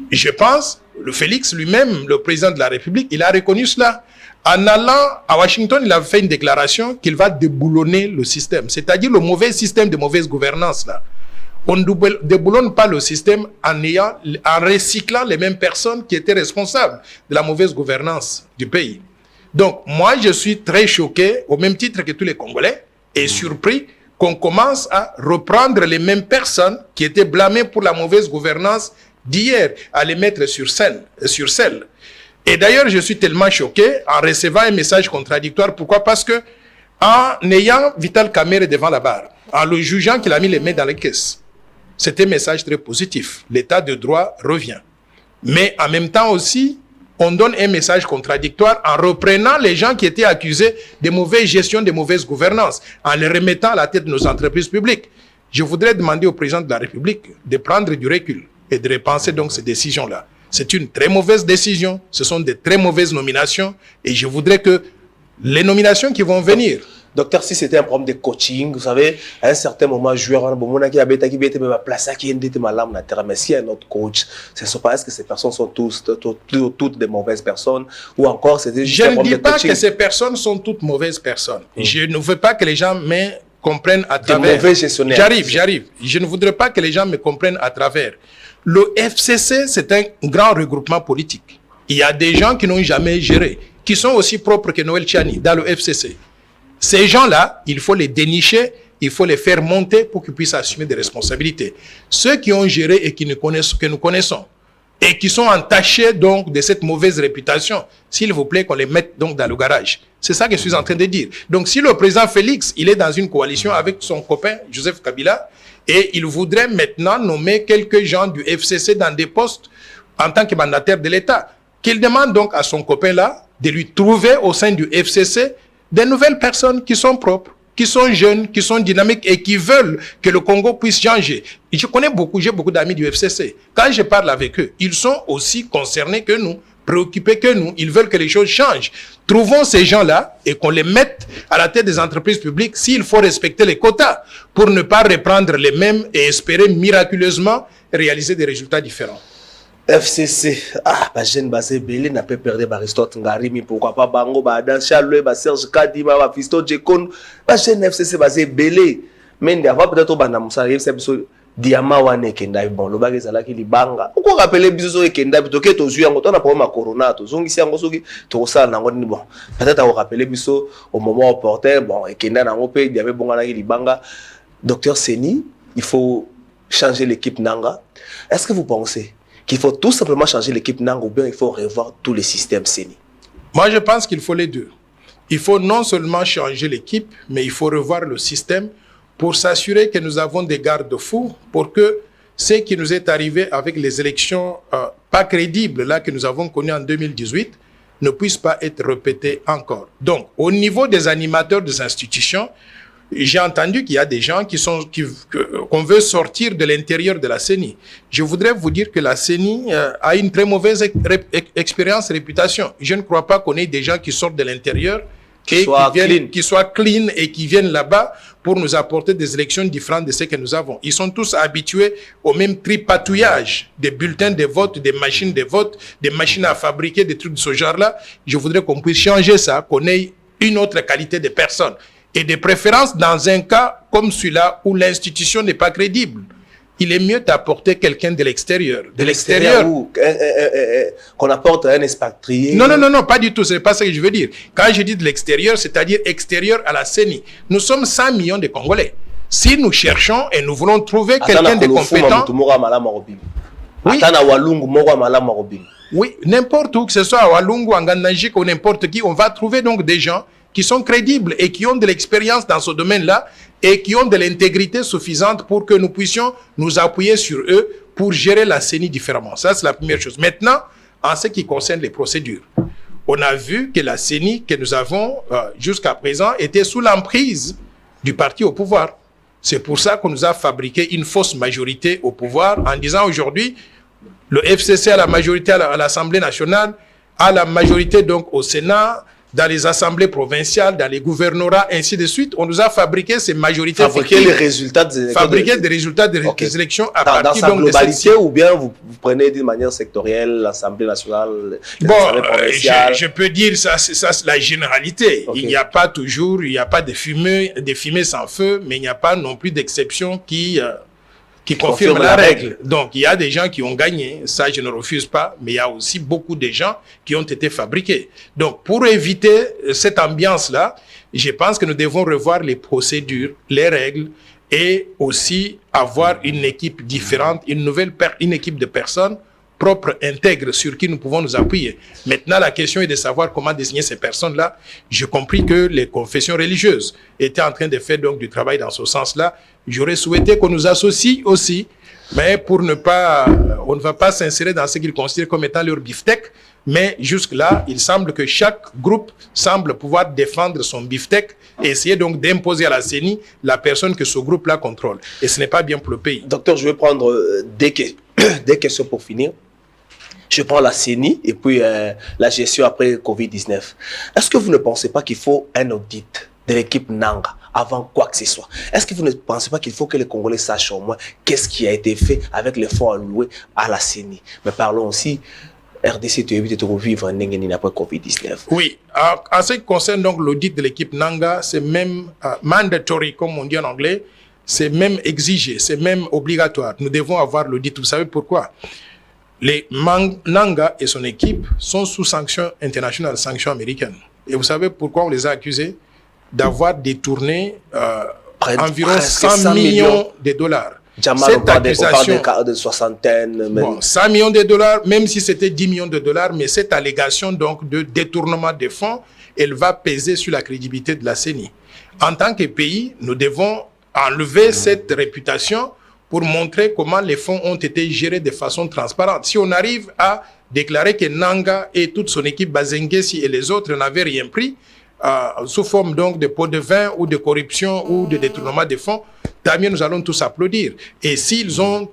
Je pense, le Félix lui-même, le président de la République, il a reconnu cela. En allant à Washington, il a fait une déclaration qu'il va déboulonner le système, c'est-à-dire le mauvais système de mauvaise gouvernance là. On ne déboulonne pas le système en recyclant les mêmes personnes qui étaient responsables de la mauvaise gouvernance du pays. Donc, moi, je suis très choqué, au même titre que tous les Congolais, et surpris qu'on commence à reprendre les mêmes personnes qui étaient blâmées pour la mauvaise gouvernance d'hier, à les mettre sur selle. Et d'ailleurs, je suis tellement choqué en recevant un message contradictoire. Pourquoi? Parce que en ayant Vital Kamerhe devant la barre, en le jugeant qu'il a mis les mains dans les caisses, c'était un message très positif. L'état de droit revient. Mais en même temps aussi, on donne un message contradictoire en reprenant les gens qui étaient accusés de mauvaise gestion, de mauvaise gouvernance, en les remettant à la tête de nos entreprises publiques. Je voudrais demander au président de la République de prendre du recul et de repenser donc ces décisions-là. C'est une très mauvaise décision, ce sont de très mauvaises nominations et je voudrais que les nominations qui vont venir... Docteur, si c'était un problème de coaching, vous savez, à un certain moment, joueur, mais s'il y a un autre coach, c'est pas est-ce que ces personnes sont toutes des mauvaises personnes ou encore c'est des... Je ne dis pas que ces personnes sont toutes mauvaises personnes. Je ne veux pas que les gens comprennent à travers... J'arrive. Je ne voudrais pas que les gens me comprennent à travers. Le FCC, c'est un grand regroupement politique. Il y a des gens qui n'ont jamais géré, qui sont aussi propres que Noël Tchani dans le FCC. Ces gens-là, il faut les dénicher, il faut les faire monter pour qu'ils puissent assumer des responsabilités. Ceux qui ont géré et que nous connaissons, et qui sont entachés donc de cette mauvaise réputation, s'il vous plaît qu'on les mette donc dans le garage. C'est ça que je suis en train de dire. Donc si le président Félix, il est dans une coalition avec son copain Joseph Kabila, et il voudrait maintenant nommer quelques gens du FCC dans des postes en tant que mandataire de l'État, qu'il demande donc à son copain-là de lui trouver au sein du FCC des nouvelles personnes qui sont propres, qui sont jeunes, qui sont dynamiques et qui veulent que le Congo puisse changer. Et j'ai beaucoup d'amis du FCC. Quand je parle avec eux, ils sont aussi concernés que nous, préoccupés que nous. Ils veulent que les choses changent. Trouvons ces gens-là et qu'on les mette à la tête des entreprises publiques s'il faut respecter les quotas pour ne pas reprendre les mêmes et espérer miraculeusement réaliser des résultats différents. FCC, bah jeune basé belé n'a pas perdu Aristote Ngarimi, pourquoi pas Bango, Badan, Charles, Serge Kadima, Fisto Djekon, bah jeune FCC basé belé, mais il y a peut-être au Banamoussa, il y a Diama wane kenda bon lo bageza la ki libanga uko rappeler biso kenda bitoke to zuya ngotona pa ma corona to zongi siango soki to sala nango ni bon peut-être à rappeler biso au moment opportun bon kenda nango pe il y avait bonga na ki libanga. Docteur Seni, il faut changer l'équipe Nanga. Est-ce que vous pensez qu'il faut tout simplement changer l'équipe Nanga ou bien il faut revoir tous les systèmes Seni? Moi je pense qu'il faut les deux. Il faut non seulement changer l'équipe mais il faut revoir le système pour s'assurer que nous avons des garde-fous pour que ce qui nous est arrivé avec les élections pas crédibles là que nous avons connues en 2018 ne puisse pas être répété encore. Donc, au niveau des animateurs des institutions, j'ai entendu qu'il y a des gens qu'on veut sortir de l'intérieur de la CENI. Je voudrais vous dire que la CENI a une très mauvaise expérience, réputation. Je ne crois pas qu'on ait des gens qui sortent de l'intérieur et qui soient clean et qui viennent là-bas pour nous apporter des élections différentes de ce que nous avons. Ils sont tous habitués au même tripatouillage des bulletins de vote, des machines de vote, des machines à fabriquer, des trucs de ce genre-là. Je voudrais qu'on puisse changer ça, qu'on ait une autre qualité de personnes. Et de préférence dans un cas comme celui-là où l'institution n'est pas crédible. Il est mieux d'apporter quelqu'un de l'extérieur. De l'extérieur qu'on apporte un expatrié. Non, pas du tout. Ce n'est pas ça que je veux dire. Quand je dis de l'extérieur, c'est-à-dire extérieur à la CENI. Nous sommes 100 millions de Congolais. Si nous cherchons et nous voulons trouver quelqu'un de compétent... Oui, n'importe où, que ce soit à Walungu, en Gandajik ou n'importe qui, on va trouver donc des gens qui sont crédibles et qui ont de l'expérience dans ce domaine-là et qui ont de l'intégrité suffisante pour que nous puissions nous appuyer sur eux pour gérer la CENI différemment. Ça, c'est la première chose. Maintenant, en ce qui concerne les procédures, on a vu que la CENI que nous avons jusqu'à présent était sous l'emprise du parti au pouvoir. C'est pour ça qu'on nous a fabriqué une fausse majorité au pouvoir en disant aujourd'hui, le FCC a la majorité à l'Assemblée nationale, a la majorité donc au Sénat, dans les assemblées provinciales, dans les gouvernorats, ainsi de suite. On nous a fabriqué ces majorités. Fabriquer les résultats des élections. Fabriquer des résultats des élections à partir dans sa globalité, ou bien vous prenez d'une manière sectorielle l'Assemblée nationale, je peux dire ça, c'est la généralité. Il n'y a pas toujours, il n'y a pas de fumée sans feu, mais il n'y a pas non plus d'exception qui confirme la règle. Donc, il y a des gens qui ont gagné, ça je ne refuse pas, mais il y a aussi beaucoup de gens qui ont été fabriqués. Donc, pour éviter cette ambiance-là, je pense que nous devons revoir les procédures, les règles, et aussi avoir une équipe différente, une équipe de personnes propres, intègres, sur qui nous pouvons nous appuyer. Maintenant, la question est de savoir comment désigner ces personnes-là. J'ai compris que les confessions religieuses étaient en train de faire donc du travail dans ce sens-là. J'aurais souhaité qu'on nous associe aussi, mais on ne va pas s'insérer dans ce qu'ils considèrent comme étant leur beefsteak, mais jusque-là, il semble que chaque groupe semble pouvoir défendre son beefsteak et essayer donc d'imposer à la CENI la personne que ce groupe-là contrôle. Et ce n'est pas bien pour le pays. Docteur, je vais prendre des questions pour finir. Je prends la CENI et puis la gestion après Covid-19. Est-ce que vous ne pensez pas qu'il faut un audit de l'équipe Nanga avant quoi que ce soit? Est-ce que vous ne pensez pas qu'il faut que les Congolais sachent au moins qu'est-ce qui a été fait avec les fonds alloués à la CENI? Mais parlons aussi, RDC tu évites de revivre un Nengeni après Covid-19. Oui, en ce qui concerne donc l'audit de l'équipe Nanga, c'est même mandatory, comme on dit en anglais, c'est même exigé, c'est même obligatoire. Nous devons avoir l'audit. Vous savez pourquoi? Les Nanga et son équipe sont sous sanctions internationales, sanctions américaines. Et vous savez pourquoi on les a accusés d'avoir détourné environ 100 millions de dollars. Cette accusation de soixantaine, bon, 100 millions de dollars, même si c'était 10 millions de dollars, mais cette allégation donc de détournement des fonds, elle va peser sur la crédibilité de la CENI. En tant que pays, nous devons enlever cette réputation pour montrer comment les fonds ont été gérés de façon transparente. Si on arrive à déclarer que Nanga et toute son équipe Bazengesi et les autres n'avaient rien pris, sous forme donc de pots de vin ou de corruption ou de détournement des fonds, tant mieux, nous allons tous applaudir. Et s'ils ont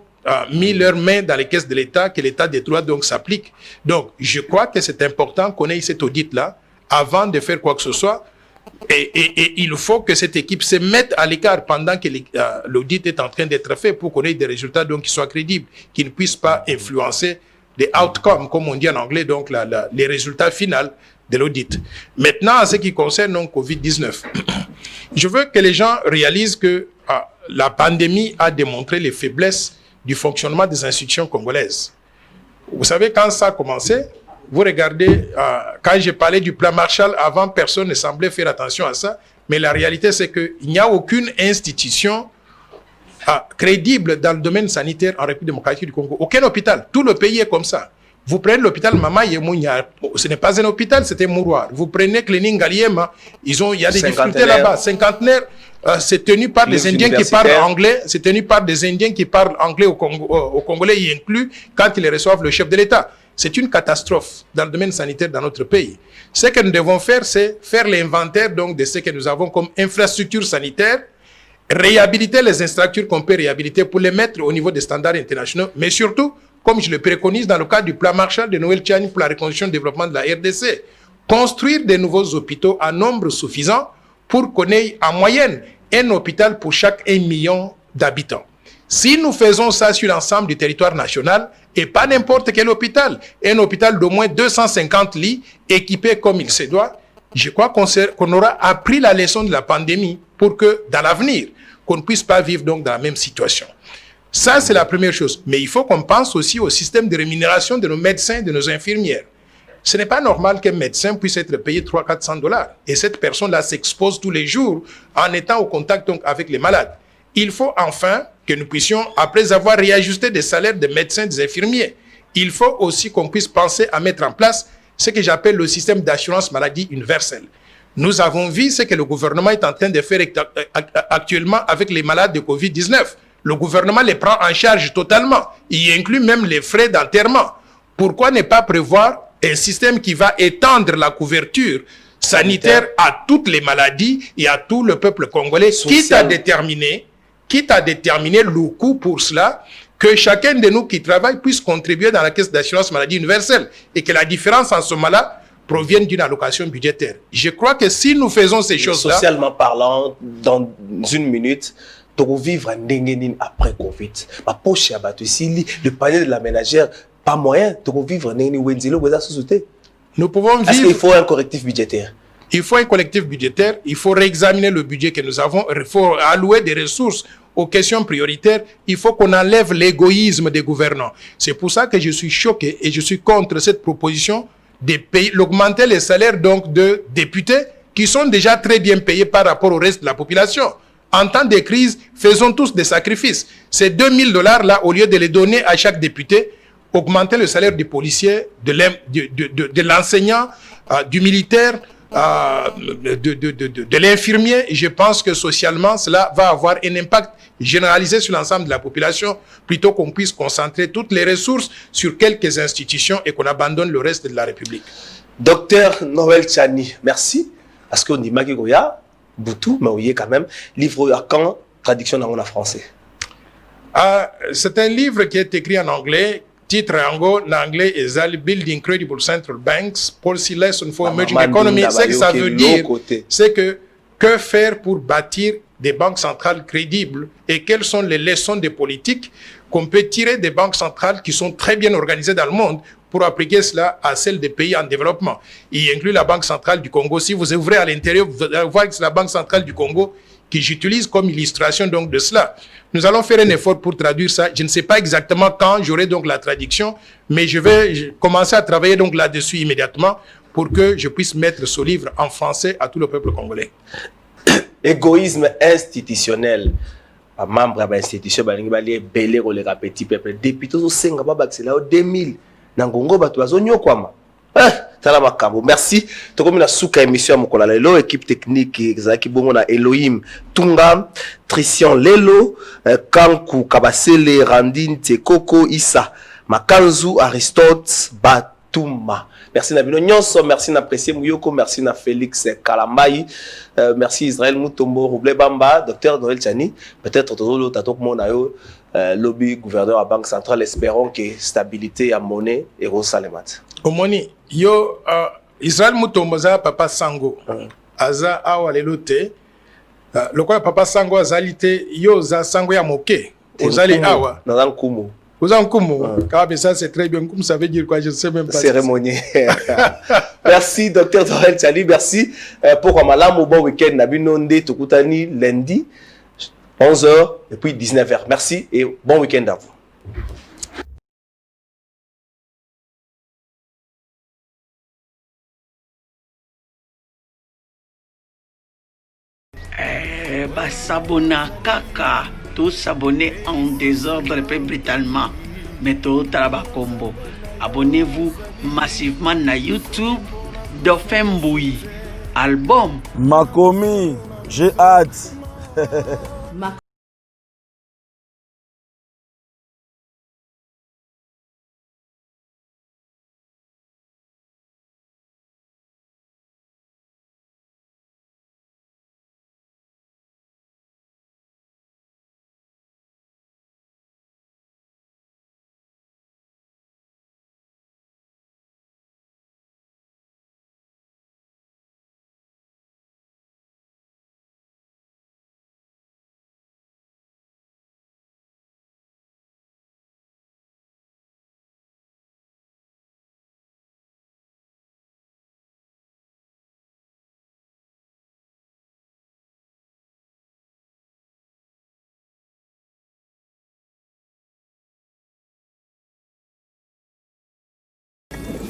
mis leurs mains dans les caisses de l'État, que l'État des droits donc s'applique. Donc, je crois que c'est important qu'on ait cet audit-là avant de faire quoi que ce soit. Et il faut que cette équipe se mette à l'écart pendant que l'audit est en train d'être fait pour qu'on ait des résultats donc qui soient crédibles, qui ne puissent pas influencer les outcomes, comme on dit en anglais, donc les résultats finaux de l'audit. Maintenant, en ce qui concerne donc Covid-19, je veux que les gens réalisent que la pandémie a démontré les faiblesses du fonctionnement des institutions congolaises. Vous savez, quand ça a commencé, vous regardez, quand j'ai parlé du plan Marshall, avant, personne ne semblait faire attention à ça, mais la réalité, c'est qu'il n'y a aucune institution crédible dans le domaine sanitaire en République démocratique du Congo. Aucun hôpital. Tout le pays est comme ça. Vous prenez l'hôpital Mama Yemounia, ce n'est pas un hôpital, c'était un mouroir. Vous prenez Clinique Ngaliema, il y a des difficultés là-bas. Cinquantenaire, c'est tenu par des Indiens qui parlent anglais, c'est tenu par des Indiens qui parlent anglais au Congolais, y inclus quand ils reçoivent le chef de l'État. c'est une catastrophe dans le domaine sanitaire dans notre pays. Ce que nous devons faire, c'est faire l'inventaire donc de ce que nous avons comme infrastructure sanitaire, réhabiliter les infrastructures qu'on peut réhabiliter pour les mettre au niveau des standards internationaux, mais surtout, comme je le préconise dans le cadre du plan Marshall de Noël Tchani pour la reconstruction et le développement de la RDC, construire des nouveaux hôpitaux en nombre suffisant pour qu'on ait en moyenne un hôpital pour chaque 1 million d'habitants. Si nous faisons ça sur l'ensemble du territoire national, et pas n'importe quel hôpital, un hôpital d'au moins 250 lits équipé comme il se doit, je crois qu'on aura appris la leçon de la pandémie pour que, dans l'avenir, qu'on ne puisse pas vivre donc dans la même situation. Ça, c'est la première chose. Mais il faut qu'on pense aussi au système de rémunération de nos médecins, de nos infirmières. Ce n'est pas normal qu'un médecin puisse être payé 300-400 $. Et cette personne-là s'expose tous les jours en étant au contact donc avec les malades. Il faut enfin que nous puissions, après avoir réajusté des salaires des médecins, des infirmiers, il faut aussi qu'on puisse penser à mettre en place ce que j'appelle le système d'assurance maladie universelle. Nous avons vu ce que le gouvernement est en train de faire actuellement avec les malades de Covid-19. Le gouvernement les prend en charge totalement. Il inclut même les frais d'enterrement. Pourquoi ne pas prévoir un système qui va étendre la couverture sanitaire à toutes les maladies et à tout le peuple congolais, quitte à déterminer le coût pour cela, que chacun de nous qui travaille puisse contribuer dans la caisse d'assurance maladie universelle et que la différence en ce moment-là provienne d'une allocation budgétaire. Je crois que si nous faisons ces choses-là... Socialement parlant, dans une minute, tu vivre après Covid. Ma poche à ici, le panier de la ménagère, pas moyen, tu vivre Nous pouvons vivre... Est-ce qu'il faut un correctif budgétaire? Il faut un collectif budgétaire, il faut réexaminer le budget que nous avons, il faut allouer des ressources aux questions prioritaires, il faut qu'on enlève l'égoïsme des gouvernants. C'est pour ça que je suis choqué et je suis contre cette proposition d'augmenter les salaires donc de députés qui sont déjà très bien payés par rapport au reste de la population. En temps de crise, faisons tous des sacrifices. Ces 2 000 $ là, au lieu de les donner à chaque député, augmenter le salaire du policier, de l'enseignant, du militaire, de l'infirmier. Je pense que socialement, cela va avoir un impact généralisé sur l'ensemble de la population, plutôt qu'on puisse concentrer toutes les ressources sur quelques institutions et qu'on abandonne le reste de la République. Docteur Noël Tchani, merci. Parce qu'on dit Makigoya, Boutou, mais oui, quand même, livre à quand, traduction en français. C'est un livre qui est écrit en anglais. Titre en anglais est Building Credible Central Banks, Policy Lesson for Emerging Economy. Ce que ça veut dire, c'est que faire pour bâtir des banques centrales crédibles et quelles sont les leçons de politique qu'on peut tirer des banques centrales qui sont très bien organisées dans le monde pour appliquer cela à celles des pays en développement. Il inclut la Banque centrale du Congo. Si vous ouvrez à l'intérieur, vous allez voir que c'est la Banque centrale du Congo que j'utilise comme illustration donc de cela. Nous allons faire un effort pour traduire ça. Je ne sais pas exactement quand j'aurai donc la traduction, mais je vais commencer à travailler donc là-dessus immédiatement pour que je puisse mettre ce livre en français à tout le peuple congolais. Égoïsme institutionnel. Membre de l'institution, belé les petit peuple. Député au Singapore, c'est là au 2000. Nangongo batuazonyo kwama. Merci. Tokomi na suka émission mokola lelo équipe technique ezaki bongo na Elohim Tunga, Trition Lelo, Kanku Kabasele, Randine Tekoko Issa, Makanzu Aristote Batuma. Merci na bino nyonso, merci na Pressé Mouyoko, merci na Félix Kalambai, merci Israël Mutombo, Roublé Bamba, Docteur Noël Tchani, peut-être tozolo tatok monayo lobby gouverneur à Banque centrale, espérons que stabilité à monnaie et Rosalemat. Omoni yo Israël Mutombo za papa Sango aza awa lelote lokola papa Sango azalite yo za Sango ya moke ozali awa na nkumu. Vous en Kumu, ça c'est très bien. Comme ça veut dire quoi, je ne sais même pas. Cérémonie. Merci, docteur Noël Tchani. Merci pour Malam. Bon week-end. Nabinonde Tokutani lundi, 11h et puis 19h. Merci et bon week-end à vous. Sabona kaka. Tous s'abonner en désordre brutalement. Mais tout Combo. Abonnez-vous massivement na YouTube. Dauphin Mbui. Album. Makomi, j'ai hâte.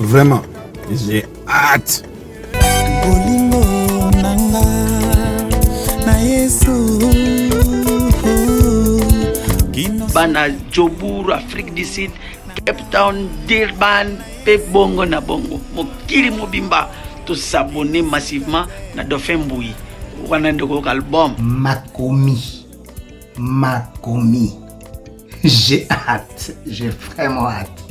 Vraiment, j'ai hâte. Bana Jobour, Afrique du Sud, Cape Town, Durban, pe bongo na bongo. Mokili mobimba to s'abonner massivement na Dauphin Mbouyi. Wana ndoko album. Makomi. J'ai hâte. J'ai vraiment hâte.